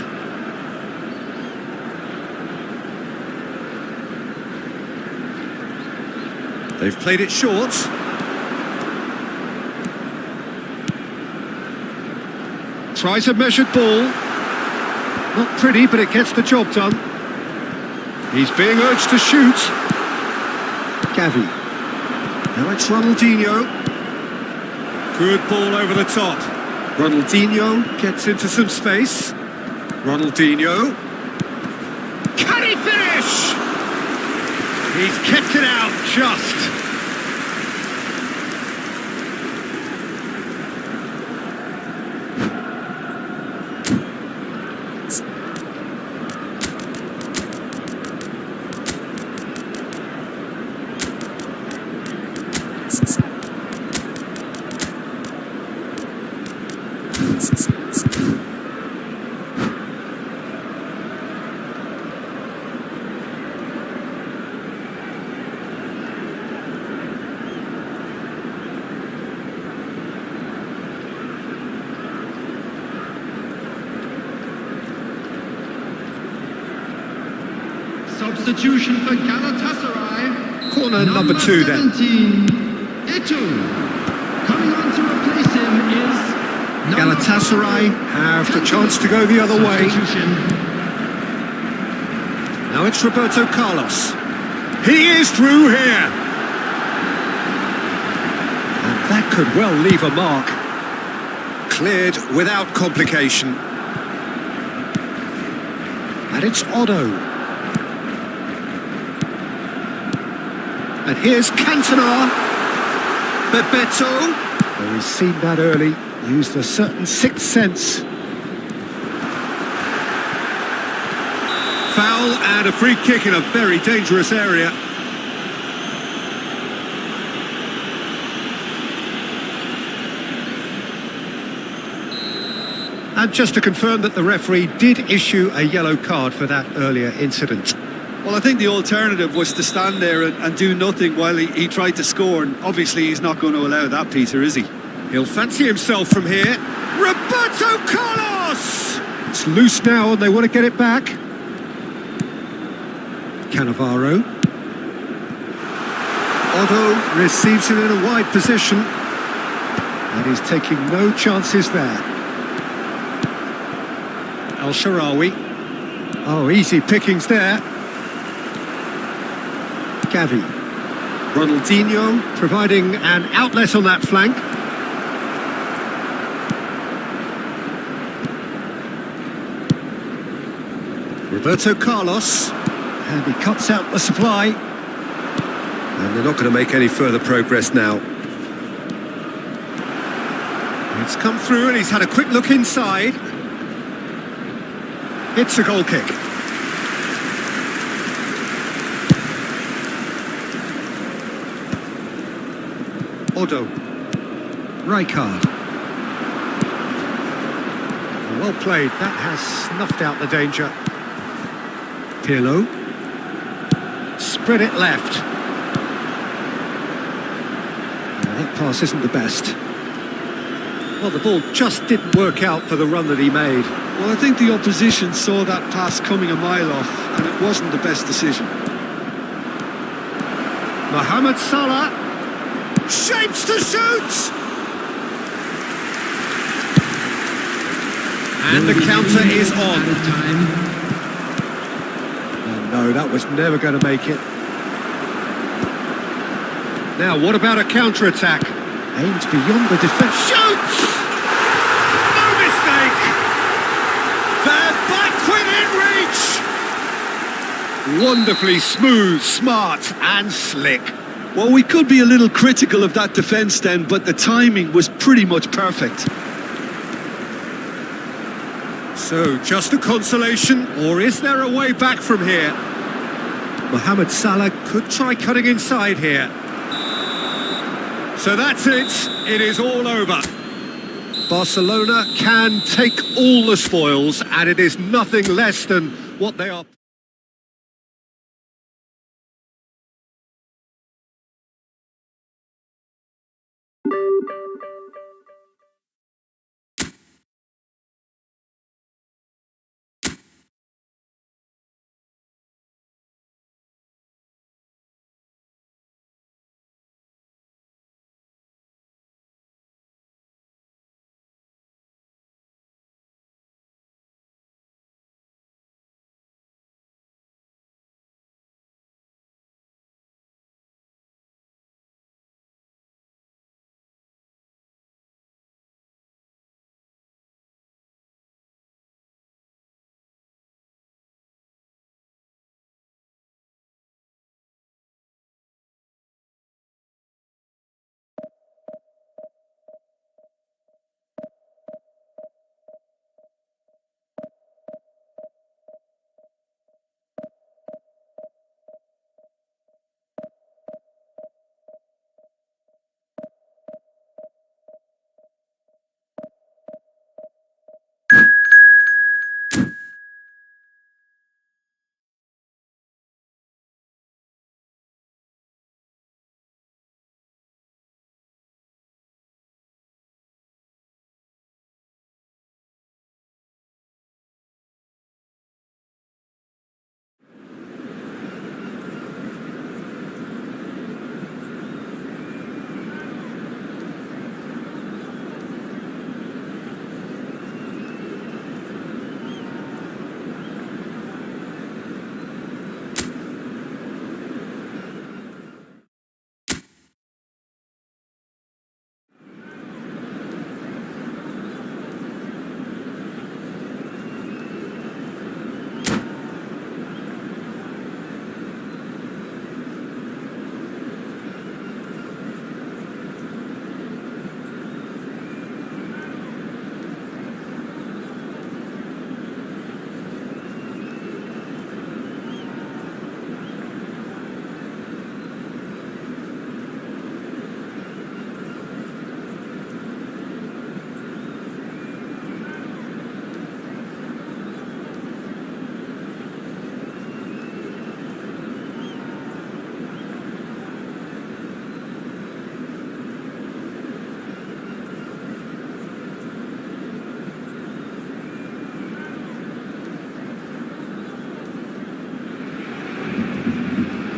They've played it short. Tries a measured ball. Not pretty, but it gets the job done. He's being urged to shoot. Gavi. Now it's Ronaldinho. Good ball over the top. Ronaldinho gets into some space. Ronaldinho. Can he finish? He's kept it out just. Substitution for Galatasaray. Corner number 2 then. 17, Eto'o. Coming on to replace him is Galatasaray have the chance to go the other way. Substitution. Now it's Roberto Carlos. He is through here. And that could well leave a mark. Cleared without complication. And it's Otto. And here's Cantona. Bebeto. Oh, he's seen that early. Used a certain sixth sense. Foul and a free kick in a very dangerous area. And just to confirm that the referee did issue a yellow card for that earlier incident. Well, I think the alternative was to stand there and do nothing while he tried to score, and obviously he's not going to allow that, Peter, is he? He'll fancy himself from here. Roberto Carlos! It's loose now and they want to get it back. Cannavaro. Otto receives it in a wide position. And he's taking no chances there. El Shaarawy. Oh, easy pickings there. Gavi. Ronaldinho providing an outlet on that flank. Roberto Carlos. And he cuts out the supply. And they're not going to make any further progress now. It's come through and he's had a quick look inside. It's a goal kick. Otto. Rijkaard. Well played. That has snuffed out the danger. Pirlo. Spread it left. That pass isn't the best. Well, the ball just didn't work out for the run that he made. Well, I think the opposition saw that pass coming a mile off, and it wasn't the best decision. Mohamed Salah. Shapes to shoot! And the counter is on. Oh, no, that was never going to make it. Now, what about a counter-attack? Aims beyond the defence. Shoots! No mistake! They're back within reach! Wonderfully smooth, smart and slick. Well, we could be a little critical of that defence then, but the timing was pretty much perfect. So, just a consolation, or is there a way back from here? Mohamed Salah could try cutting inside here. So that's it. It is all over. Barcelona can take all the spoils, and it is nothing less than what they are.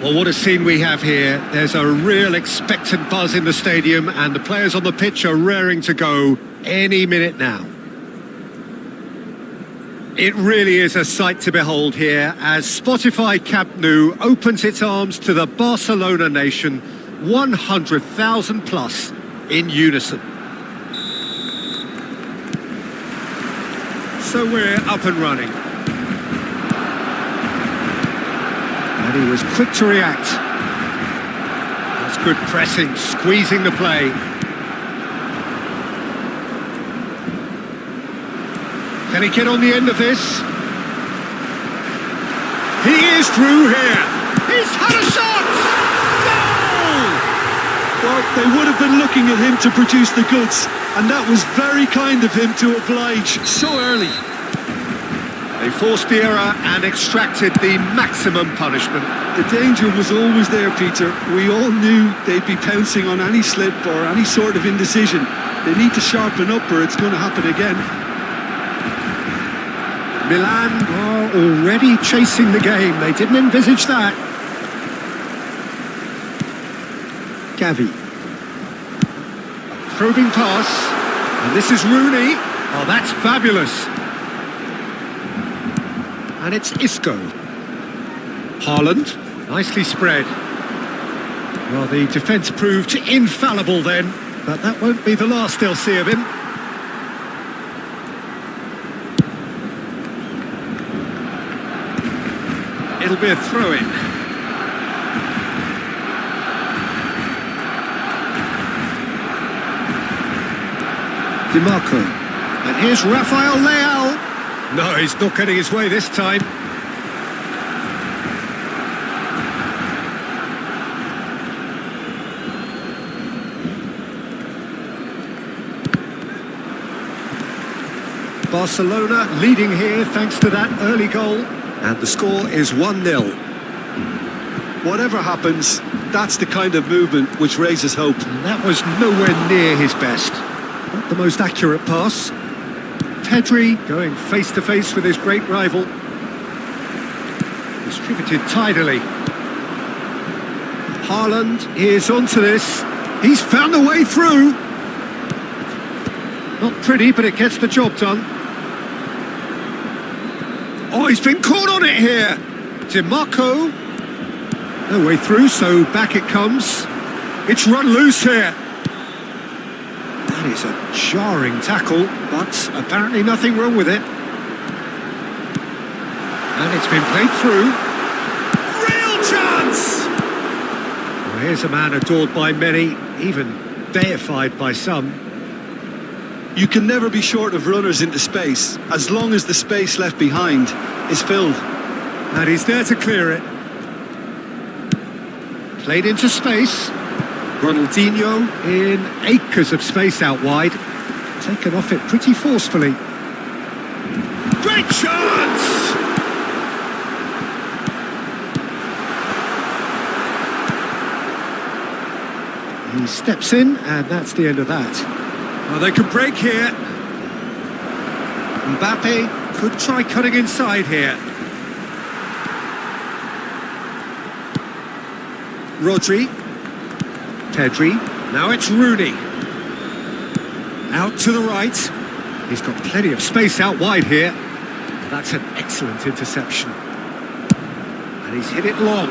Well, what a scene we have here. There's a real expectant buzz in the stadium, and the players on the pitch are raring to go any minute now. It really is a sight to behold here as Spotify Camp Nou opens its arms to the Barcelona nation, 100,000 plus in unison. So we're up and running. And he was quick to react. That's good pressing, squeezing the play. Can he get on the end of this? He is through here. He's had a shot! Goal! Well, they would have been looking at him to produce the goods, and that was very kind of him to oblige so early. They forced the error and extracted the maximum punishment. The danger was always there, Peter. We all knew they'd be pouncing on any slip or any sort of indecision. They need to sharpen up or it's going to happen again. Milan are already chasing the game. They didn't envisage that. Gavi. Probing pass. And this is Rooney. Oh, that's fabulous. And it's Isco. Haaland, nicely spread. Well, the defence proved infallible then, but that won't be the last they'll see of him. It'll be a throw-in. DiMarco. And here's Rafael Leao. No, he's not getting his way this time. Barcelona leading here thanks to that early goal. And the score is 1-0. Whatever happens, that's the kind of movement which raises hope. And that was nowhere near his best. Not the most accurate pass. Pedri going face-to-face with his great rival. Distributed tidily. Haaland is onto this. He's found a way through. Not pretty, but it gets the job done. Oh, he's been caught on it here. DiMarco. No way through, so back it comes. It's run loose here. That is a jarring tackle, but apparently nothing wrong with it. And it's been played through. Real chance! Well, here's a man adored by many, even deified by some. You can never be short of runners into space, as long as the space left behind is filled. And he's there to clear it. Played into space. Ronaldinho in acres of space out wide. Taken off it pretty forcefully. Great chance! He steps in, and that's the end of that. Well, they could break here. Mbappe could try cutting inside here. Rodri. Pedri. Now it's Rooney. Out to the right. He's got plenty of space out wide here. That's an excellent interception. And he's hit it long.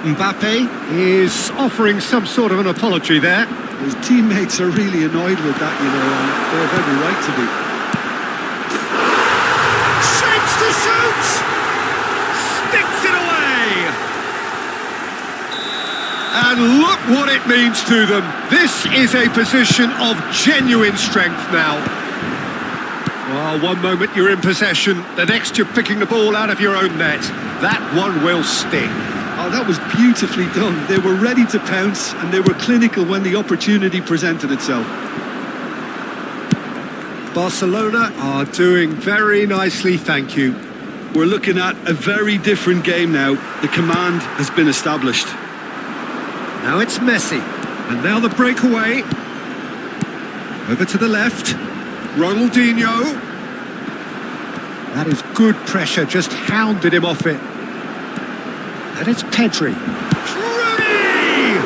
Mbappe is offering some sort of an apology there. His teammates are really annoyed with that, you know, and they have every right to be. Shapes to shoot! Sticks it away! And look what it means to them. This is a position of genuine strength now. Well, one moment you're in possession, the next you're picking the ball out of your own net. That one will sting. Oh, that was beautifully done. They were ready to pounce, and they were clinical when the opportunity presented itself. Barcelona are doing very nicely, thank you. We're looking at a very different game now. The command has been established. Now it's Messi, and now the breakaway. Over to the left, Ronaldinho. That is good pressure, just hounded him off it. And it's Pedri. Rooney!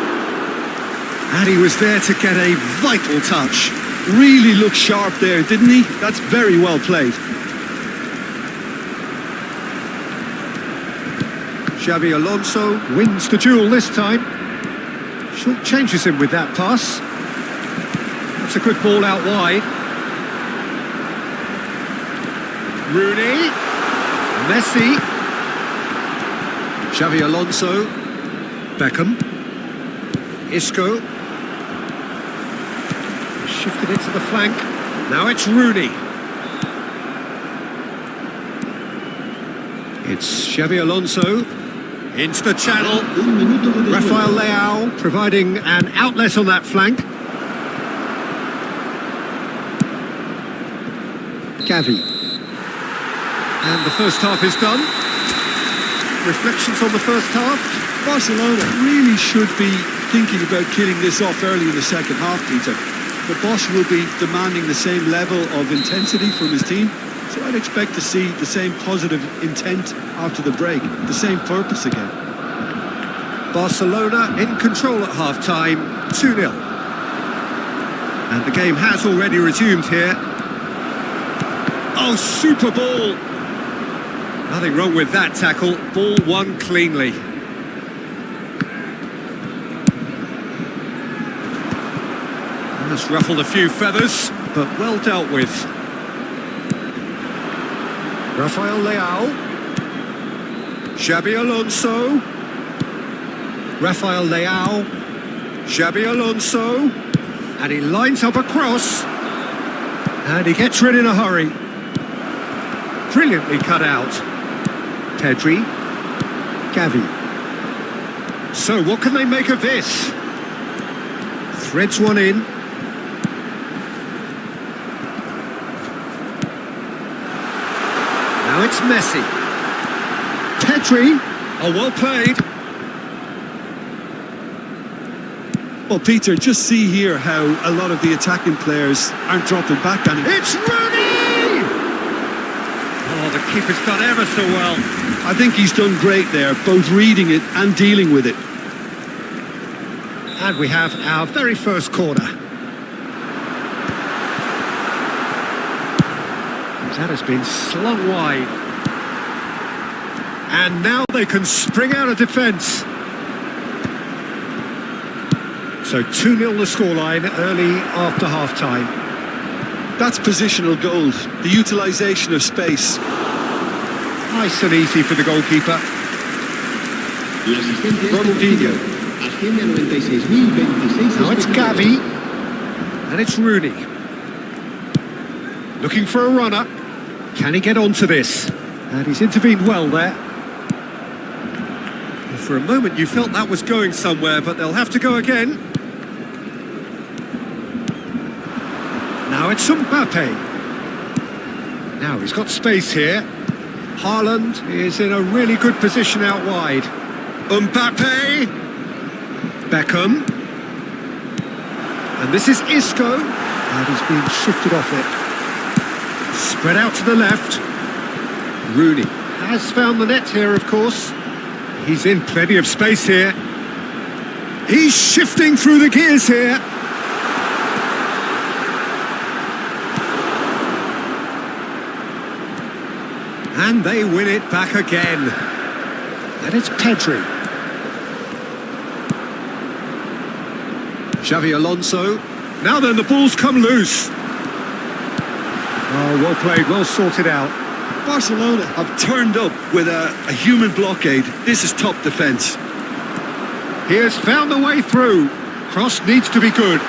And he was there to get a vital touch. Really looked sharp there, didn't he? That's very well played. Xabi Alonso wins the duel this time. Short changes him with that pass. That's a good ball out wide. Rooney. Messi. Xabi Alonso. Beckham. Isco. Shifted it to the flank. Now it's Rooney. It's Xabi Alonso. Into the channel. Rafael Leao providing an outlet on that flank. Gavi. And the first half is done. Reflections on the first half. Barcelona really should be thinking about killing this off early in the second half, Peter. The boss will be demanding the same level of intensity from his team, so I'd expect to see the same positive intent after the break, the same purpose again. Barcelona in control at half-time, 2-0. And the game has already resumed here. Oh, super ball! Nothing wrong with that tackle. Ball won cleanly. That's ruffled a few feathers, but well dealt with. Rafael Leao. Xabi Alonso. Rafael Leao. Xabi Alonso. And he lines up a cross. And he gets rid in a hurry. brilliantly cut out. Pedri. Gavi. So what can they make of this? Threads one in. Now it's Messi. Pedri. Oh, well played. Well, Peter, just see here how a lot of the attacking players aren't dropping back on him. It's Rooney! Oh, the keeper's done ever so well. I think he's done great there, both reading it and dealing with it. And we have our very first corner. That has been slung wide. And now they can spring out of defence. So 2-0 the scoreline early after half-time. That's positional gold, the utilisation of space. Nice and easy for the goalkeeper. La asistencia Ronaldinho. asciende a 96.026. Now it's Gavi. And it's Rooney. Looking for a runner. Can he get onto this? And he's intervened well there. For a moment you felt that was going somewhere, but they'll have to go again. Now it's Mbappe. Now he's got space here. Haaland is in a really good position out wide. Mbappe. Beckham. And this is Isco. And he's being shifted off it. Spread out to the left. Rooney has found the net here, of course. He's in plenty of space here. He's shifting through the gears here. And they win it back again. And it's Pedri. Xavi Alonso. Now then, the ball's come loose. Oh, well played, well sorted out. Barcelona have turned up with a human blockade. This is top defence. He has found the way through. Cross needs to be good.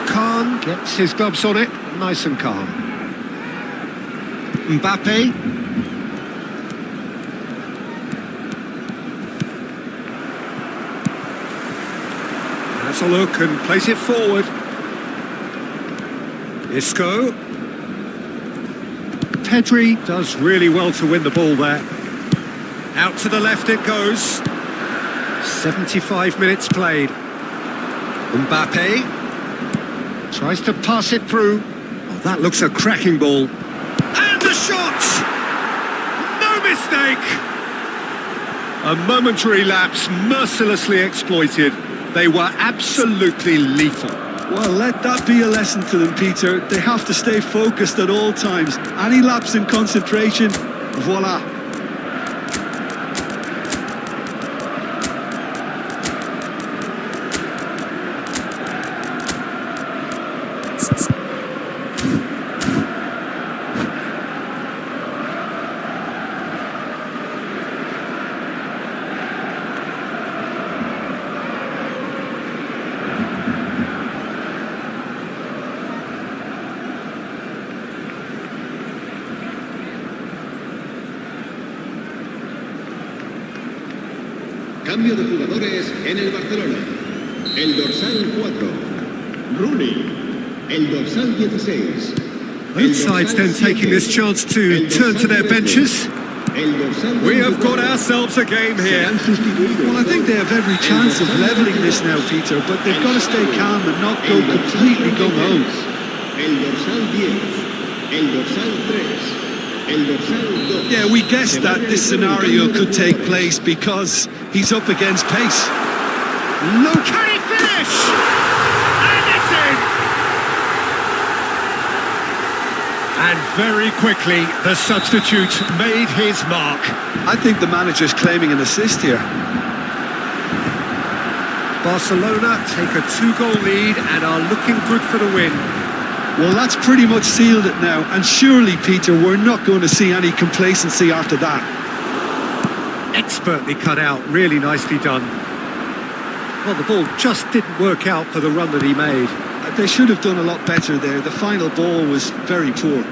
Khan gets his gloves on it, nice and calm. Mbappe. Has a look and plays it forward. Isco. Pedri does really well to win the ball there. Out to the left it goes. 75 minutes played. Mbappe tries to pass it through. Oh, that looks a cracking ball. And the shot! No mistake! A momentary lapse mercilessly exploited. They were absolutely lethal. Well, let that be a lesson to them, Peter. They have to stay focused at all times. Any lapse in concentration, voila. Cambio de jugadores en el Barcelona. El dorsal 4, Rooney. El dorsal 16. Both sides then taking this chance to turn to their benches. We have got ourselves a game here. Well, I think they have every chance of levelling this now, Peter, but they've got to stay calm and not go completely gung-ho. El dorsal 10. El dorsal 3. El dorsal 2. Yeah, we guessed that this scenario could take place because he's up against pace. No, can he finish? And it's in! And very quickly, the substitute made his mark. I think the manager's claiming an assist here. Barcelona take a 2-goal lead and are looking good for the win. Well, that's pretty much sealed it now, and surely, Peter, we're not going to see any complacency after that. Expertly cut out, really nicely done. Well, the ball just didn't work out for the run that he made. They should have done a lot better there. The final ball was very poor.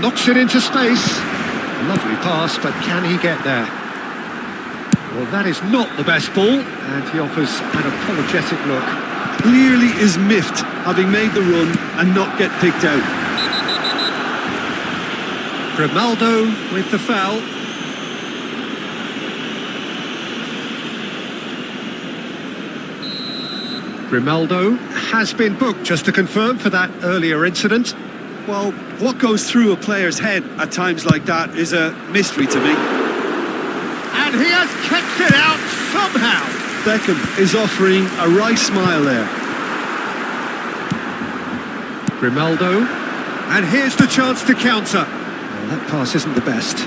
Knocks it into space. Lovely pass, but can he get there? Well, that is not the best ball, and he offers an apologetic look. Clearly is miffed, having made the run and not get picked out. Grimaldo with the foul. Grimaldo has been booked, just to confirm, for that earlier incident. Well, what goes through a player's head at times like that is a mystery to me. And he has kept it out somehow. Beckham is offering a wry smile there. Grimaldo. And here's the chance to counter. Well, that pass isn't the best.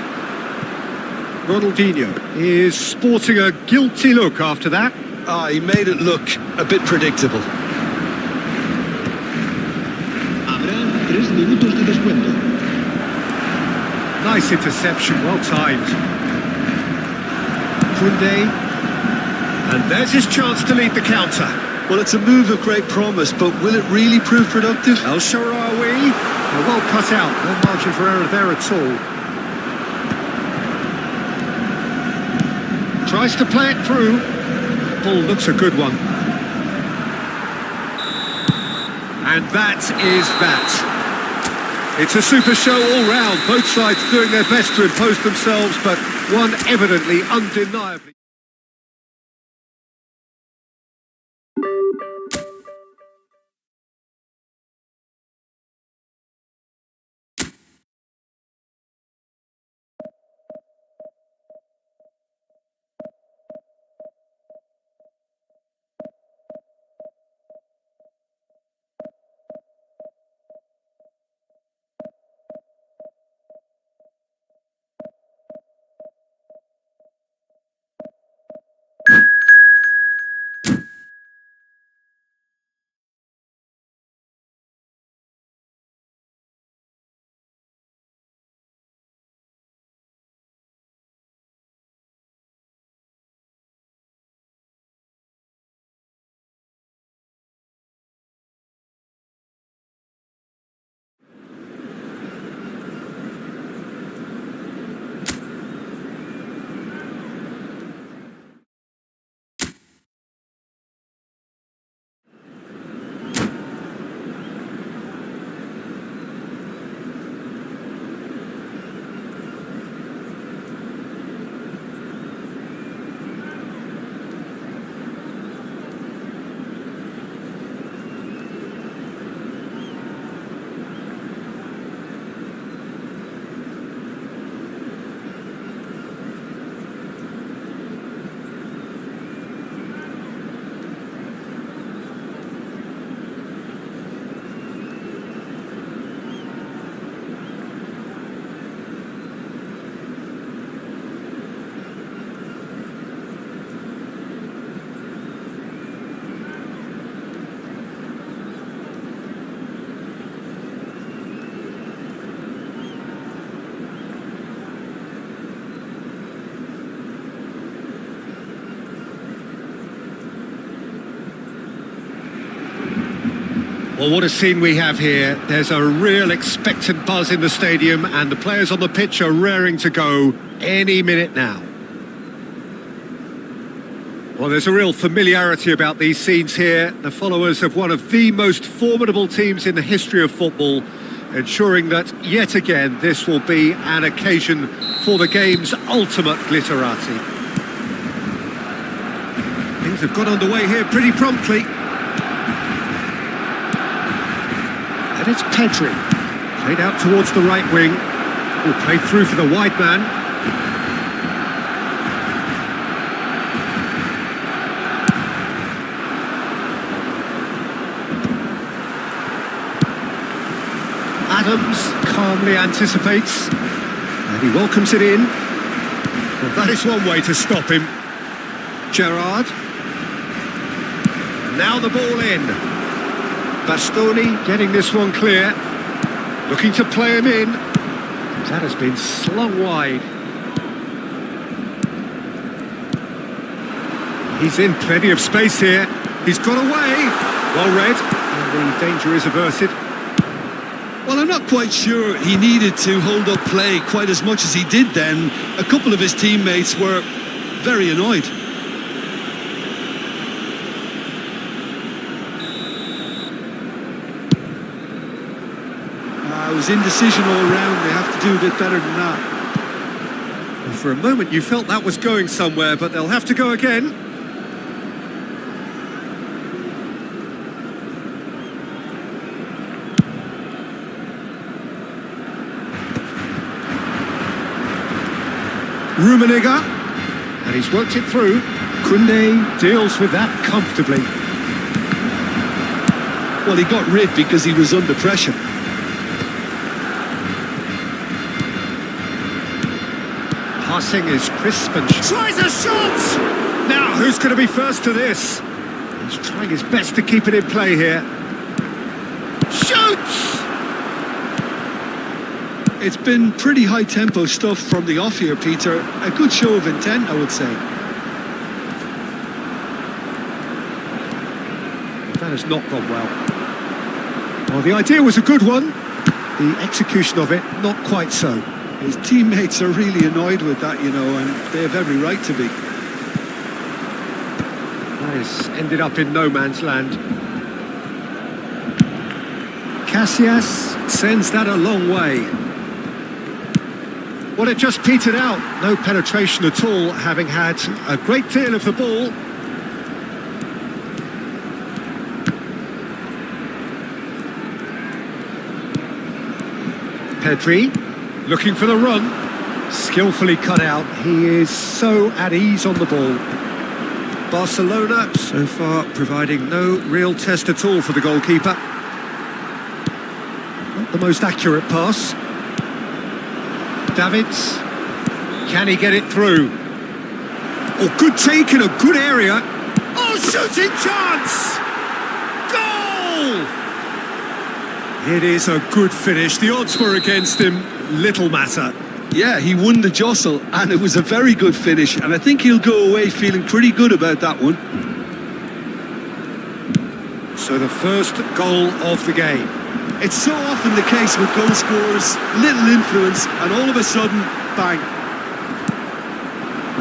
Ronaldinho is sporting a guilty look after that. He made it look a bit predictable. Habrá 3 minutos de descuento. Nice interception, well timed. Koundé. And there's his chance to lead the counter. Well, it's a move of great promise, but will it really prove productive? El Shaarawy. Well cut out, no margin for error there at all. Tries to play it through. Ball looks a good one. And that is that. It's a super show all round. Both sides doing their best to impose themselves, but one evidently undeniably. Well, what a scene we have here. There's a real expectant buzz in the stadium, and the players on the pitch are raring to go any minute now. Well, there's a real familiarity about these scenes here. The followers of one of the most formidable teams in the history of football, ensuring that, yet again, this will be an occasion for the game's ultimate glitterati. Things have got underway here pretty promptly. And it's Pedri, played out towards the right wing. Will play through for the wide man. Adams calmly anticipates, and he welcomes it in. Well, that is one way to stop him. Gerrard. Now the ball in. Bastoni getting this one clear, looking to play him in. That has been slung wide. He's in plenty of space here. He's got away. Well read, and the danger is averted. Well, I'm not quite sure he needed to hold up play quite as much as he did then. A couple of his teammates were very annoyed. It was indecision all round. They have to do a bit better than that. Well, for a moment you felt that was going somewhere, but they'll have to go again. Rummenigge, and he's worked it through. Kunde deals with that comfortably. Well, he got rid because he was under pressure. Passing is crisp and Tries a shot! now who's going to be first to this? He's trying his best to keep it in play here. Shoots! It's been pretty high-tempo stuff from the off here, Peter. A good show of intent, I would say. That has not gone well. Well, the idea was a good one. The execution of it, not quite so. His teammates are really annoyed with that, you know, and they have every right to be. That has ended up in no man's land. Casillas sends that a long way. Well, it just petered out. No penetration at all, having had a great deal of the ball. Pedri, looking for the run. Skillfully cut out. He is so at ease on the ball. Barcelona, so far, providing no real test at all for the goalkeeper. Not the most accurate pass. Davids, can he get it through? Oh, good take in a good area. Oh, shooting chance! Goal! It is a good finish. The odds were against him. Little matter. Yeah, he won the jostle, and it was a very good finish, and I think he'll go away feeling pretty good about that one. So the first goal of the game. It's so often the case with goal scorers, little influence, and all of a sudden, bang.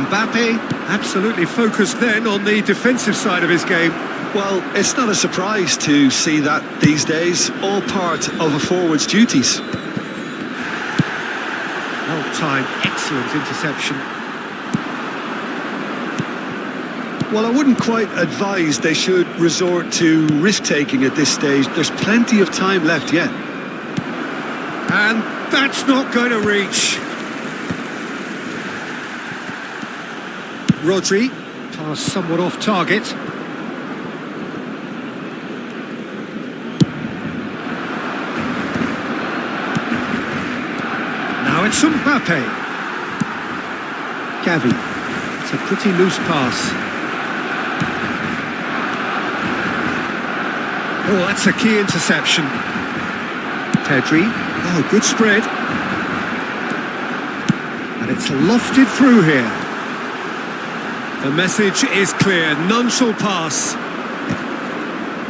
Mbappe absolutely focused then on the defensive side of his game. Well, it's not a surprise to see that these days, all part of a forward's duties. Well-timed, excellent interception. Well, I wouldn't quite advise they should resort to risk-taking at this stage. There's plenty of time left yet. And that's not going to reach. Rodri, pass somewhat off target. Now it's Mbappe. Gavi, it's a pretty loose pass. Oh, that's a key interception. Pedri, oh, good spread. And it's lofted through here. The message is clear, none shall pass.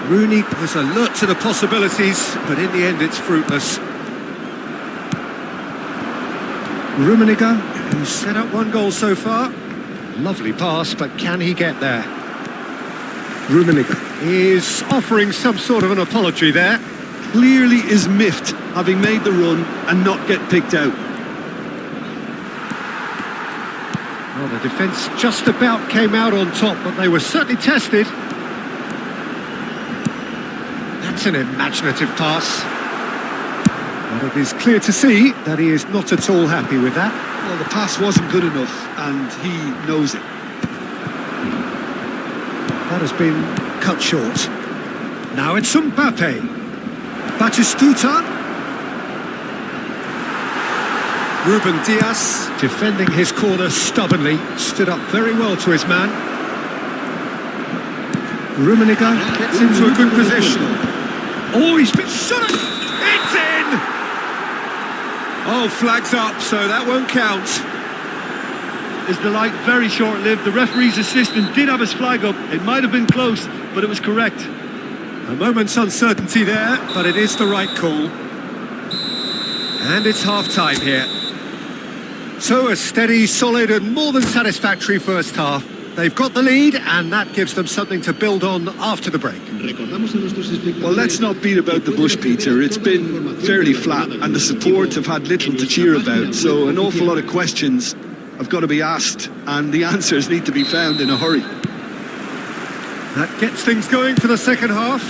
Rooney was alert to the possibilities, but in the end it's fruitless. Rummenigge, who's set up one goal so far. Lovely pass, but can he get there? Rummenigge is offering some sort of an apology there. Clearly is miffed, having made the run and not get picked out. Well, the defence just about came out on top, but they were certainly tested. That's an imaginative pass. But it is clear to see that he is not at all happy with that. Well, the pass wasn't good enough, and he knows it. That has been cut short. Now it's Mbappe. Batistuta. Ruben Dias, defending his corner stubbornly, stood up very well to his man. Rummenigge gets into a good position. Oh, he's been shot! It's in! Oh, flags up, so that won't count. His delight very short-lived. The referee's assistant did have his flag up. It might have been close, but it was correct. A moment's uncertainty there, but it is the right call. And it's half-time here. So a steady, solid and more than satisfactory first half. They've got the lead and that gives them something to build on after the break. Well, let's not beat about the bush, Peter. It's been fairly flat and the support have had little to cheer about. So an awful lot of questions have got to be asked and the answers need to be found in a hurry. That gets things going for the second half.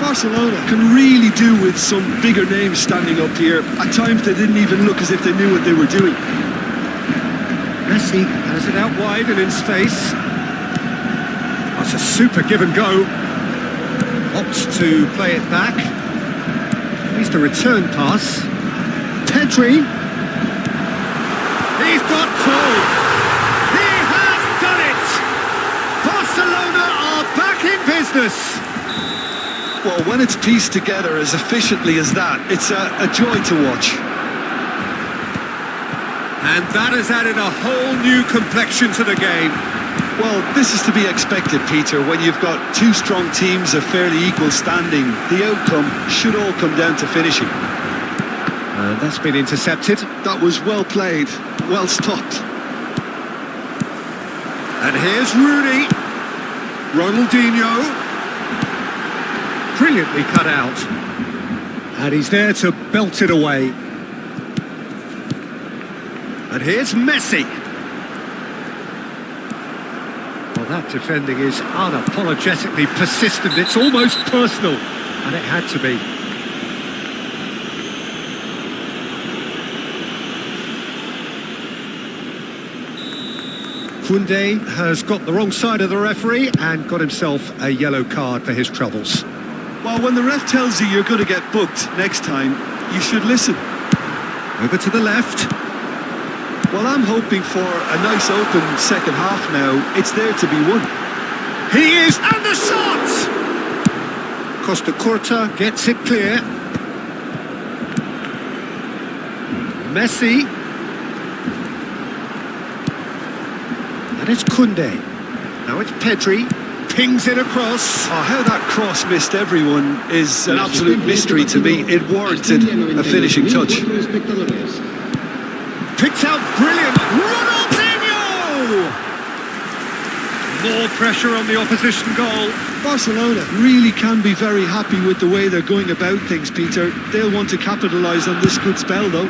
Barcelona can really do with some bigger names standing up here. At times they didn't even look as if they knew what they were doing. Messi has it out wide and in space. That's a super give and go. Opts to play it back. Here's the return pass. Pedri. He's got two. He has done it. Barcelona are back in business. Well, when it's pieced together as efficiently as that, it's a joy to watch. And that has added a whole new complexion to the game. Well, this is to be expected, Peter. When you've got two strong teams of fairly equal standing, the outcome should all come down to finishing. And that's been intercepted. That was well played, well stopped. And here's Rooney. Ronaldinho. Brilliantly cut out. And he's there to belt it away. And here's Messi. Well, that defending is unapologetically persistent. It's almost personal. And it had to be. Koundé has got the wrong side of the referee and got himself a yellow card for his troubles. Well, when the ref tells you you're going to get booked next time, you should listen. Over to the left. Well, I'm hoping for a nice open second half now. It's there to be won. He is, and the shot! Costa Curta gets it clear. Messi. And it's Koundé. Now it's Pedri. Pings it across. Oh, how that cross missed everyone is an absolute mystery to me. It warranted a finishing touch. Picked out brilliant. Ronaldinho! More pressure on the opposition goal. Barcelona really can be very happy with the way they're going about things, Peter. They'll want to capitalise on this good spell, though.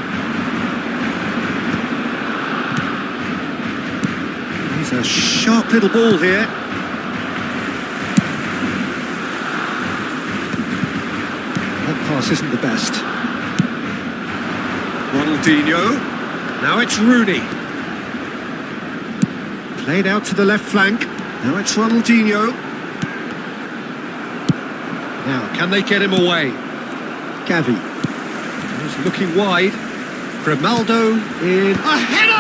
He's a sharp little ball here. That pass isn't the best. Ronaldinho. Now it's Rooney. Played out to the left flank. Now it's Ronaldinho. Now, can they get him away? Gavi. He's looking wide. Grimaldo in. A header!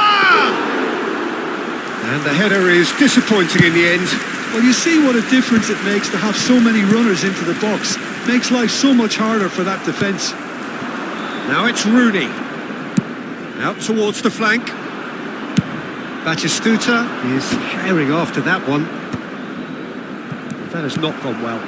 And the header is disappointing in the end. Well, you see what a difference it makes to have so many runners into the box. Makes life so much harder for that defence. Now it's Rooney. Out towards the flank. Batistuta is herring after that one. That has not gone well.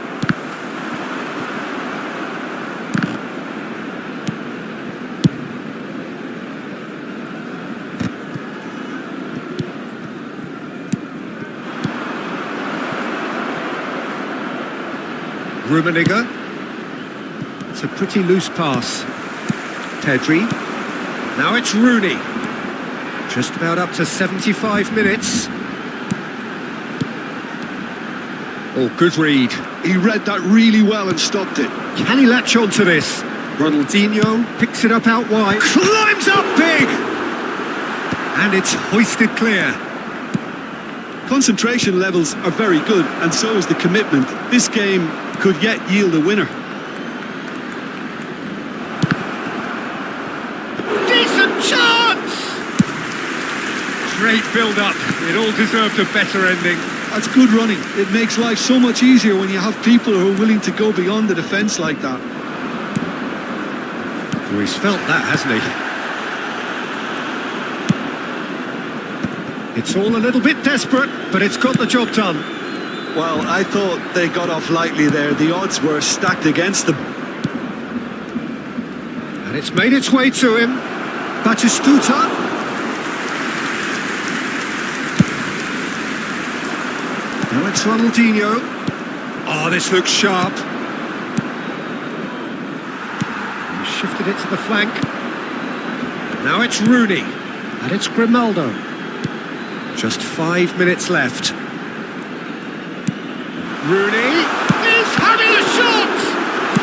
Rummenigge. It's a pretty loose pass. Pedri. Now it's Rooney. Just about up to 75 minutes. Oh, good read. He read that really well and stopped it. Can he latch on to this? Ronaldinho picks it up out wide. Climbs up big! And it's hoisted clear. Concentration levels are very good, and so is the commitment. This game could yet yield a winner. Decent chance! Great build-up. It all deserved a better ending. That's good running. It makes life so much easier when you have people who are willing to go beyond the defence like that. Oh, he's felt that, hasn't he? It's all a little bit desperate, but it's got the job done. Well, I thought they got off lightly there. The odds were stacked against them. And it's made its way to him. Batistuta. Now it's Ronaldinho. Oh, this looks sharp. He shifted it to the flank. Now it's Rooney. And it's Grimaldo. Just 5 minutes left. Rooney is having a shot!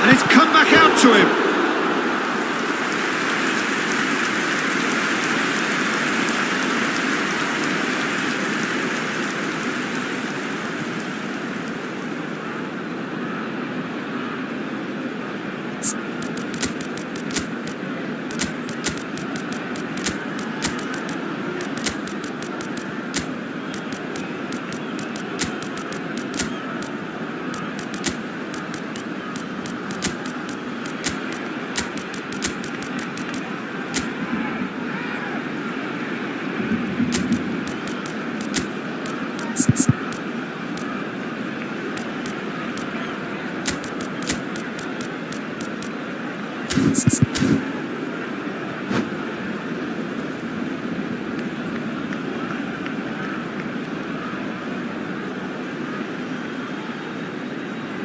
And it's come back out to him.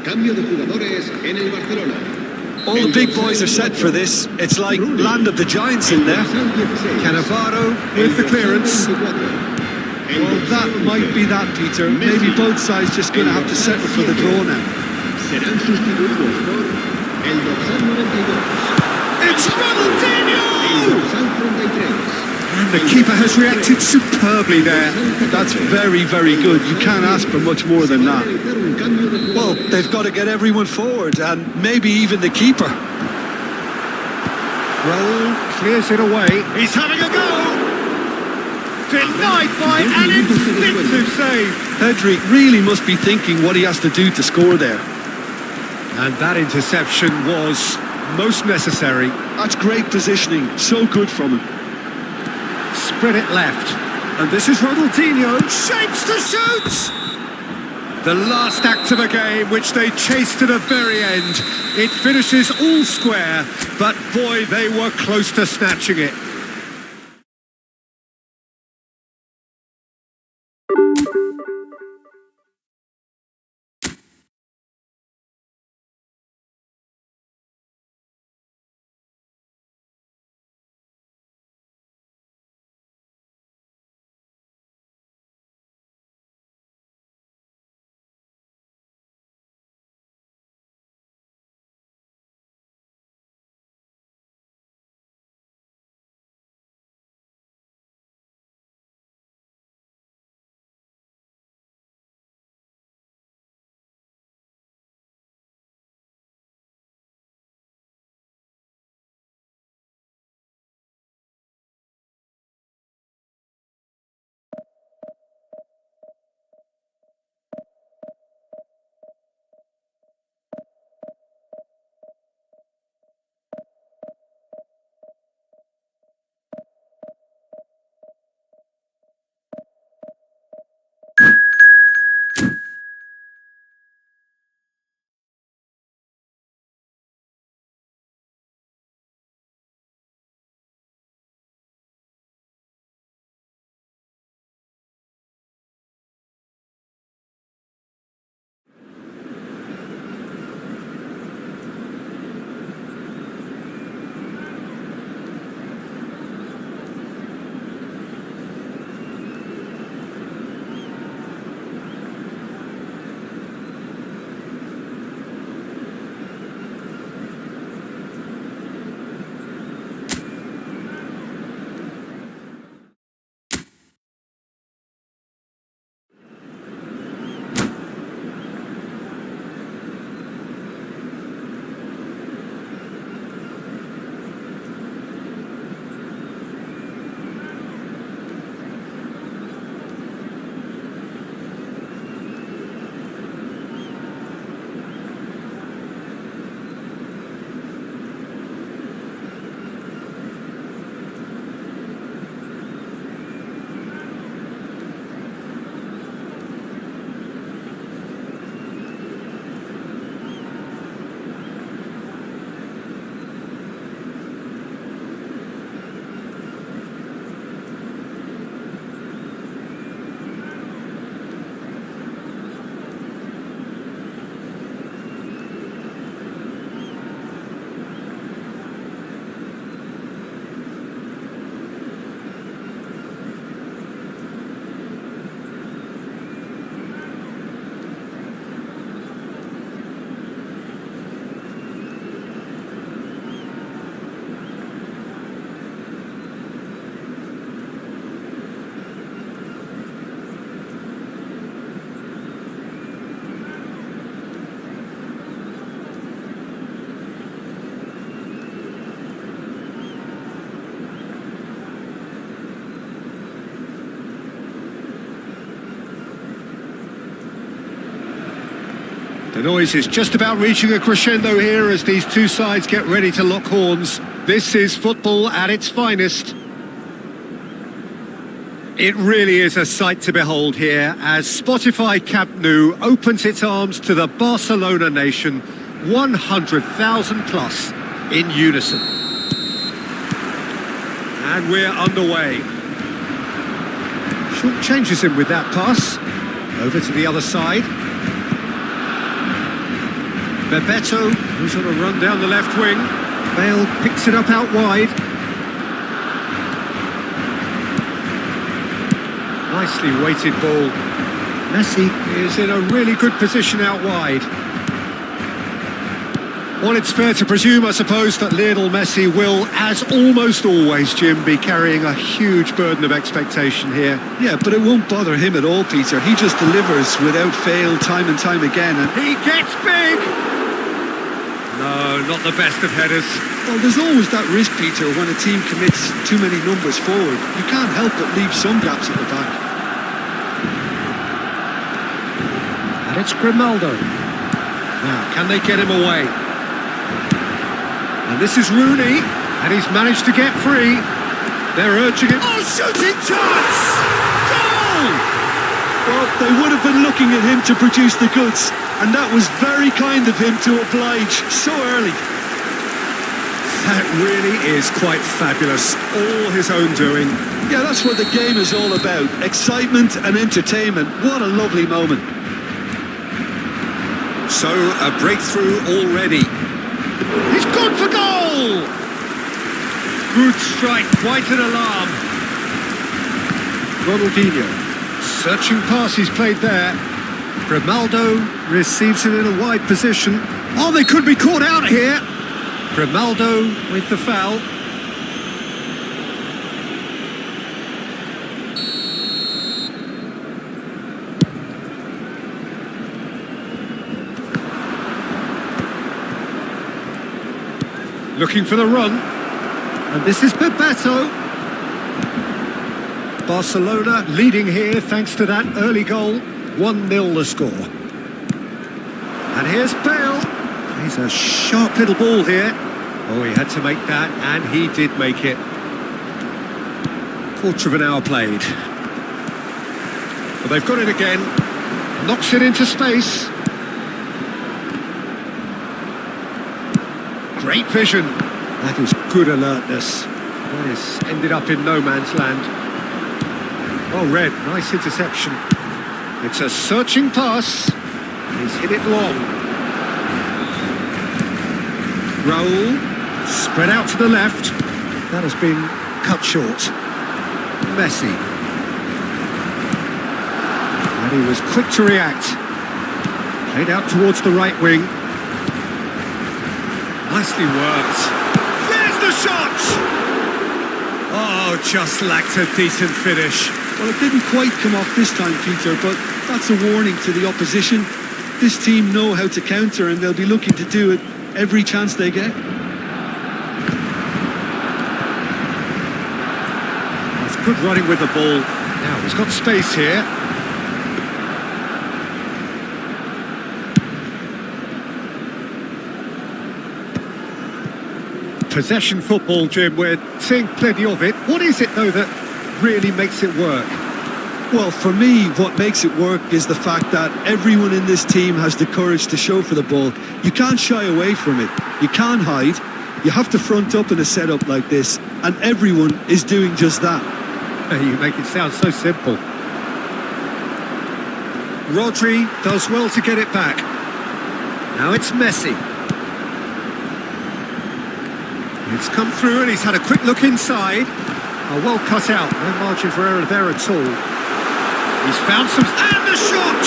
Cambio de jugadores en el Barcelona. All the big boys are set for this. It's like land of the giants in there. Cannavaro with the clearance. Well, that might be that, Peter. Maybe both sides just going to have to settle for the draw now. Serán sustituidos por el dorsal 92. It's Ronaldinho! El dorsal 33. And the keeper has reacted superbly there. That's very, very good. You can't ask for much more than that. Well, they've got to get everyone forward, and maybe even the keeper. Raul clears it away. He's having a go! Denied by an instinctive save. Pedri really must be thinking what he has to do to score there. And that interception was most necessary. That's great positioning. So good from him. Spread it left. And this is Ronaldinho. Shapes to shoot! The last act of a game, which they chased to the very end. It finishes all square, but boy, they were close to snatching it. noise is just about reaching a crescendo here as these two sides get ready to lock horns. This is football at its finest. It really is a sight to behold here as Spotify Camp Nou opens its arms to the Barcelona nation, 100,000 plus in unison. And we're underway. Short changes him with that pass. Over to the other side. Bebeto, who's on a run down the left wing. Bale picks it up out wide. Nicely weighted ball. Messi is in a really good position out wide. Well, it's fair to presume, I suppose, that Lionel Messi will, as almost always, Jim, be carrying a huge burden of expectation here. Yeah, but it won't bother him at all, Peter. He just delivers without fail time and time again. And he gets big! No, not the best of headers. well, there's always that risk, Peter, when a team commits too many numbers forward. You can't help but leave some gaps at the back. And it's Grimaldo. Now, can they get him away? And this is Rooney, and he's managed to get free. They're urging him. Oh, shooting chance! Goal! Well, they would have been looking at him to produce the goods, and that was very kind of him to oblige so early. That really is quite fabulous. All his own doing. Yeah, that's what the game is all about. Excitement and entertainment. What a lovely moment. So, a breakthrough already. He's gone for goal! Good strike, quite an alarm. Ronaldinho. Searching pass he's played there. Grimaldo receives it in a wide position. Oh, they could be caught out here. Grimaldo with the foul. Looking for the run. And this is Bebeto. Barcelona leading here thanks to that early goal. 1-0 the score. And here's Bale. He's a sharp little ball here. Oh, he had to make that, and he did make it. Quarter of an hour played. But they've got it again. Knocks it into space. Great vision. That is good alertness. That is ended up in no man's land. Oh, Red, nice interception. It's a searching pass. He's hit it long. Raul, spread out to the left. That has been cut short. Messi. And he was quick to react. Played out towards the right wing. Nicely worked. There's the shot! Oh, just lacked a decent finish. Well, it didn't quite come off this time, Peter, but that's a warning to the opposition. This team know how to counter, and they'll be looking to do it every chance they get. That's good running with the ball. Now, he's got space here. Possession football, Jim, we're seeing plenty of it. What is it, though, that really makes it work? Well, for me, what makes it work is the fact that everyone in this team has the courage to show for the ball. You can't shy away from it. You can't hide. You have to front up in a setup like this, and everyone is doing just that. You make it sound so simple. Rodri does well to get it back. Now it's Messi. It's come through and he's had a quick look inside. Oh, well cut out. No margin for error there at all. He's found some... And the shot!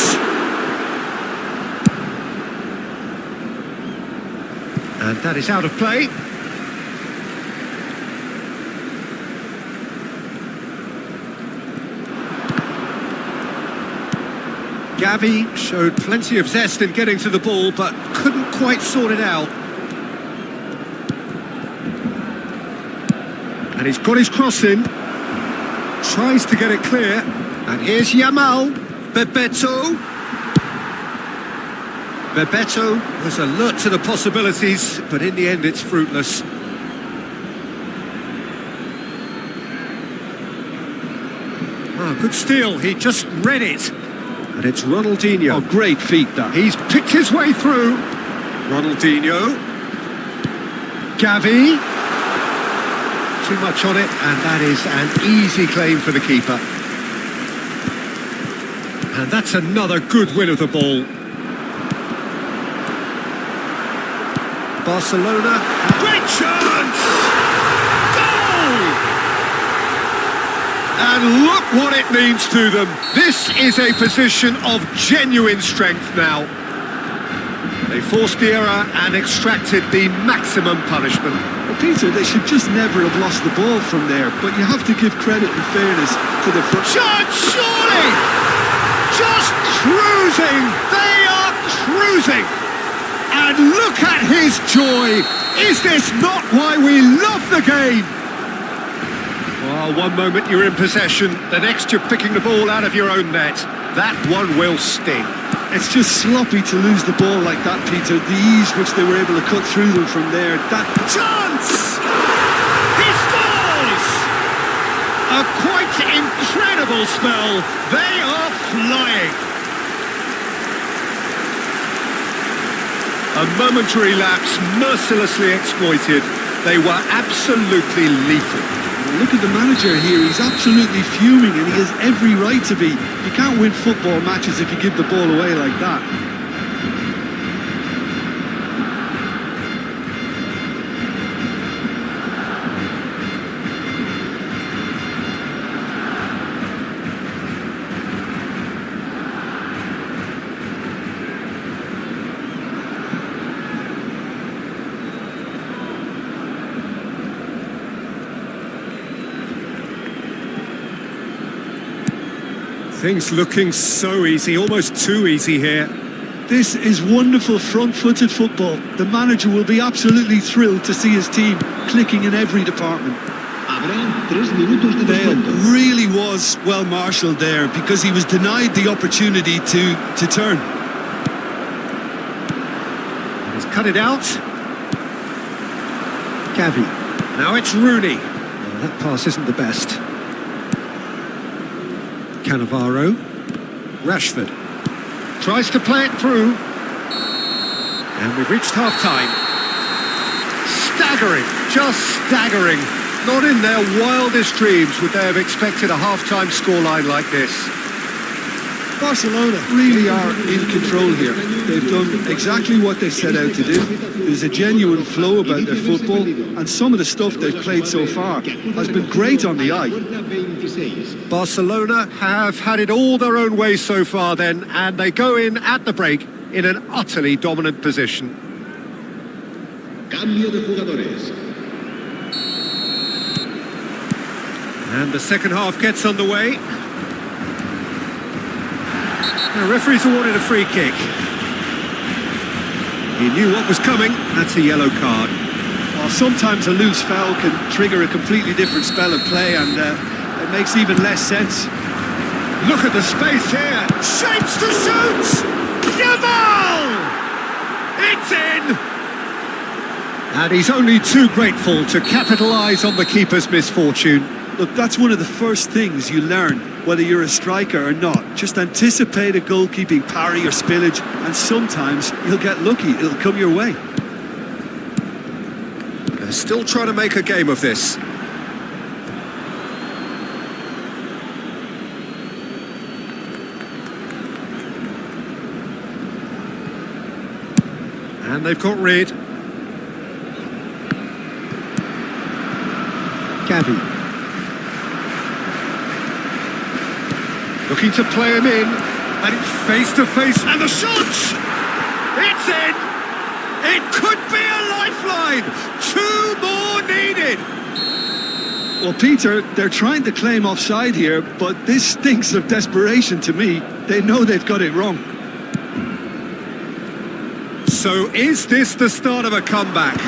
And that is out of play. Gavi showed plenty of zest in getting to the ball, but couldn't quite sort it out. And he's got his cross in. Tries to get it clear. And here's Yamal. Bebeto. Bebeto was alert to the possibilities, but in the end it's fruitless. Oh, good steal, he just read it. And it's Ronaldinho. Oh, great feat that. He's picked his way through. Ronaldinho. Gavi. Too much on it, and that is an easy claim for the keeper. And that's another good win of the ball. Barcelona. Great chance! Goal! And look what it means to them. This is a position of genuine strength now. They forced the error and extracted the maximum punishment. Well, Peter, they should just never have lost the ball from there, but you have to give credit and fairness to the front. Chance, surely! Just cruising! They are cruising! And look at his joy! Is this not why we love the game? Well, one moment you're in possession, the next you're picking the ball out of your own net. That one will sting. It's just sloppy to lose the ball like that, Peter. The ease which they were able to cut through them from there. That chance! He scores! A quite incredible spell. They are flying. A momentary lapse mercilessly exploited. They were absolutely lethal. Look at the manager here, he's absolutely fuming and he has every right to be. You can't win football matches if you give the ball away like that. Things looking so easy, almost too easy here. This is wonderful front-footed football. The manager will be absolutely thrilled to see his team clicking in every department. Habrá 3 minutos de Bale descuento. really was well marshalled there because he was denied the opportunity to turn. He's cut it out. Gavi. Now it's Rooney. Well, that pass isn't the best. Cannavaro. Rashford. Tries to play it through. And we've reached half-time. Staggering, just staggering. Not in their wildest dreams would they have expected a half-time scoreline like this. Barcelona really are in control here. They've done exactly what they set out to do. There's a genuine flow about their football, and some of the stuff they've played so far has been great on the eye. Barcelona have had it all their own way so far then, and they go in at the break in an utterly dominant position. Cambio de jugadores. And the second half gets underway. The referee's awarded a free kick. He knew what was coming. That's a yellow card. Well, sometimes a loose foul can trigger a completely different spell of play, and it makes even less sense. Look at the space here. Shapes to shoot! Jamal! It's in! And he's only too grateful to capitalise on the keeper's misfortune. Look, that's one of the first things you learn, whether you're a striker or not. Just anticipate a goalkeeping parry or spillage, and sometimes you'll get lucky. It'll come your way. They're still trying to make a game of this. And they've got rid. Gavi. Looking to play him in, and it's face to face, and the shot! It's in! It could be a lifeline! 2 more needed! Well, Peter, they're trying to claim offside here, but this stinks of desperation to me. They know they've got it wrong. So is this the start of a comeback?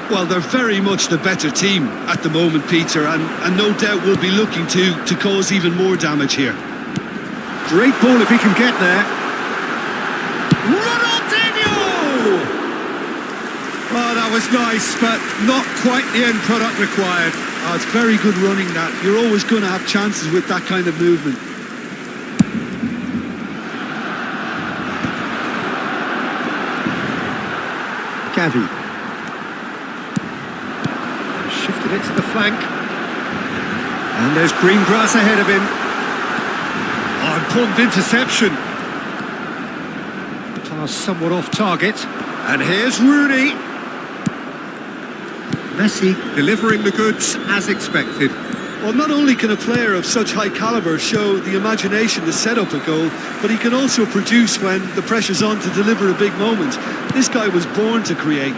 Well, they're very much the better team at the moment, Peter, and no doubt will be looking to cause even more damage here. Great ball if he can get there. Ronaldinho! that was nice, but not quite the end product required. Oh, it's very good running that. You're always going to have chances with that kind of movement. Gavi. Shifted it to the flank. And there's green grass ahead of him. Oh, important interception. Pass somewhat off target. And here's Rooney. Messi delivering the goods as expected. Well, not only can a player of such high calibre show the imagination to set up a goal, but he can also produce when the pressure's on to deliver a big moment. This guy was born to create.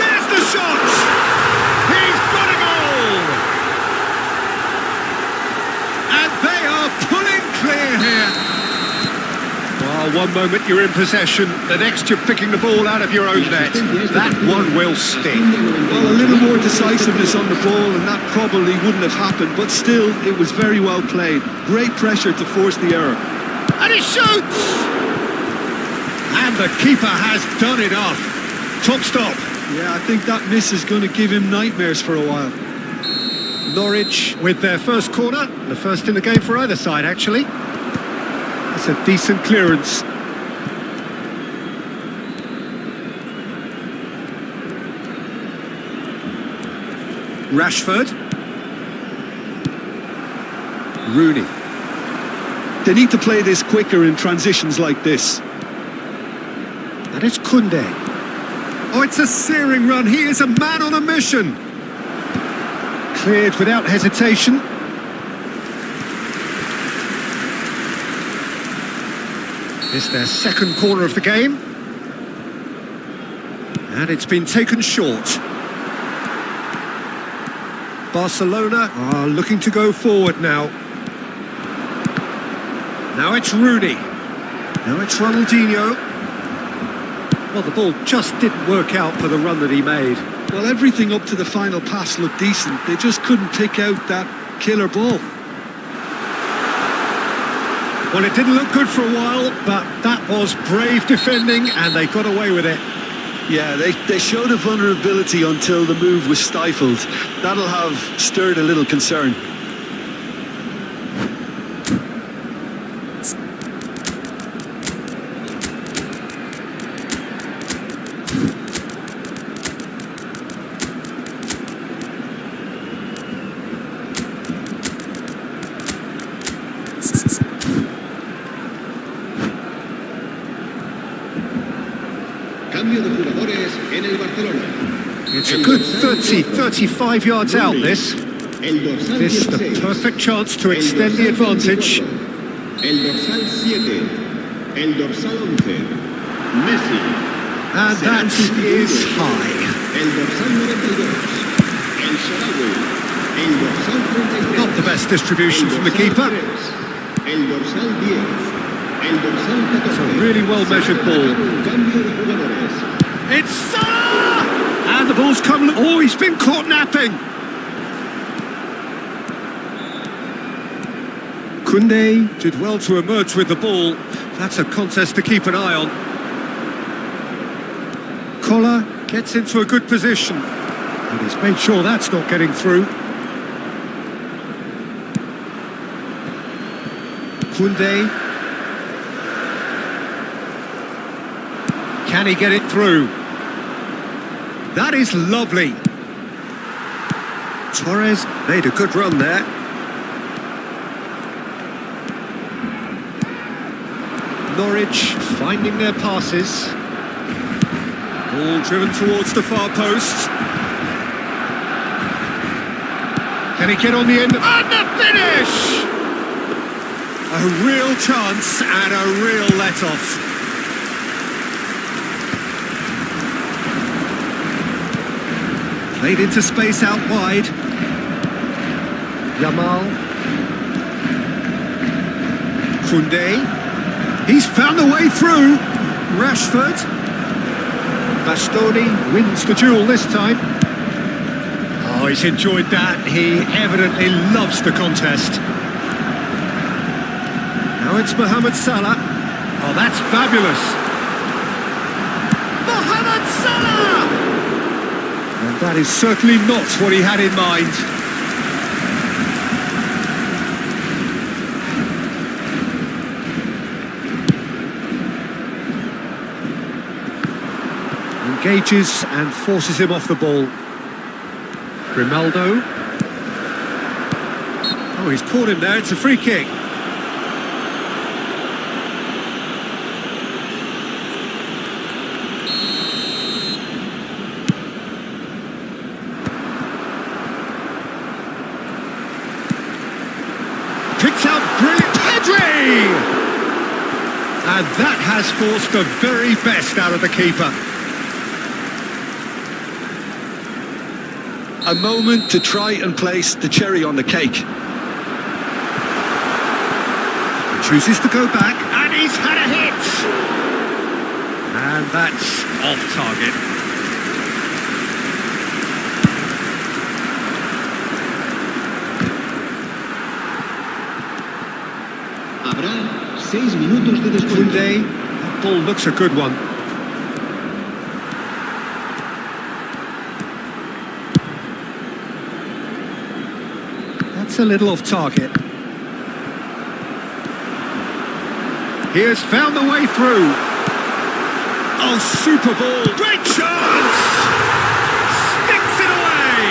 There's the shot! He's got a goal! And they are pulling clear here. Well, one moment you're in possession, the next you're picking the ball out of your own net. That one will sting. Well, a little more decisiveness on the ball and that probably wouldn't have happened, but still, it was very well played. Great pressure to force the error. And he shoots! And the keeper has done enough. Top stop. Yeah, I think that miss is going to give him nightmares for a while. Norwich with their first corner, the first in the game for either side, actually. That's a decent clearance. Rashford. Rooney. They need to play this quicker in transitions like this. And it's Koundé. Oh, it's a searing run. He is a man on a mission. Cleared without hesitation. It's their second corner of the game. And it's been taken short. Barcelona are looking to go forward now. Now it's Rooney. Now it's Ronaldinho. Well, the ball just didn't work out for the run that he made. Well, everything up to the final pass looked decent. They just couldn't pick out that killer ball. Well, it didn't look good for a while, but that was brave defending and they got away with it. Yeah, they showed a vulnerability until the move was stifled. That'll have stirred a little concern. Cambio de jugadores en el Barcelona. It's a good 30, 35 yards out, this. This is the perfect chance to extend the advantage. El dorsal 7, el dorsal 11, Messi. And that is high. El dorsal 92, el Sharawi, el dorsal 33. Not the best distribution from the keeper. El dorsal 10, el dorsal 14. It's a really well-measured ball. Cambio de jugadores. It's Salah! And the ball's come... Oh, he's been caught napping. Koundé did well to emerge with the ball. That's a contest to keep an eye on. Collar gets into a good position. And he's made sure that's not getting through. Koundé. Can he get it through? That is lovely. Torres made a good run there. Norwich finding their passes. Ball driven towards the far post. Can he get on the end? And the finish! A real chance and a real let-off. Played into space out wide. Yamal. Koundé. He's found a way through. Rashford. Bastoni wins the duel this time. Oh, he's enjoyed that. He evidently loves the contest. Now it's Mohamed Salah. Oh, that's fabulous. And that is certainly not what he had in mind. Engages and forces him off the ball. Grimaldo. Oh, he's caught him there. It's a free kick. Picked out brilliant Pedri! And that has forced the very best out of the keeper. A moment to try and place the cherry on the cake. Chooses to go back, and he's had a hit! And that's off target. Habrá 6 minutos de descuento. Koundé, that ball looks a good one. That's a little off target. He has found the way through. Oh, super ball. Great chance! Sticks it away!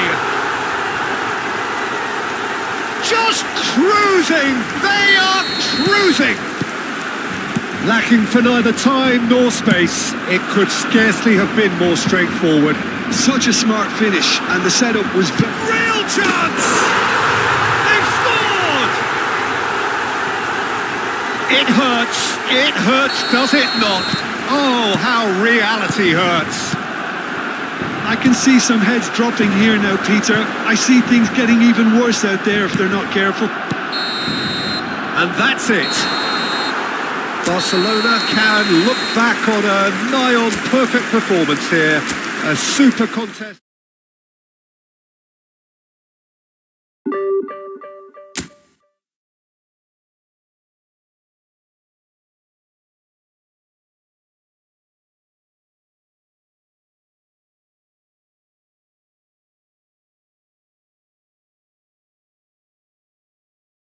Just cruising! They are cruising! Lacking for neither time nor space. It could scarcely have been more straightforward. Such a smart finish, and the setup was Real chance! They've scored! It hurts, does it not? Oh, how reality hurts. I can see some heads dropping here now, Peter. I see things getting even worse out there if they're not careful. And that's it. Barcelona can look back on a nigh-on perfect performance here. A super contest.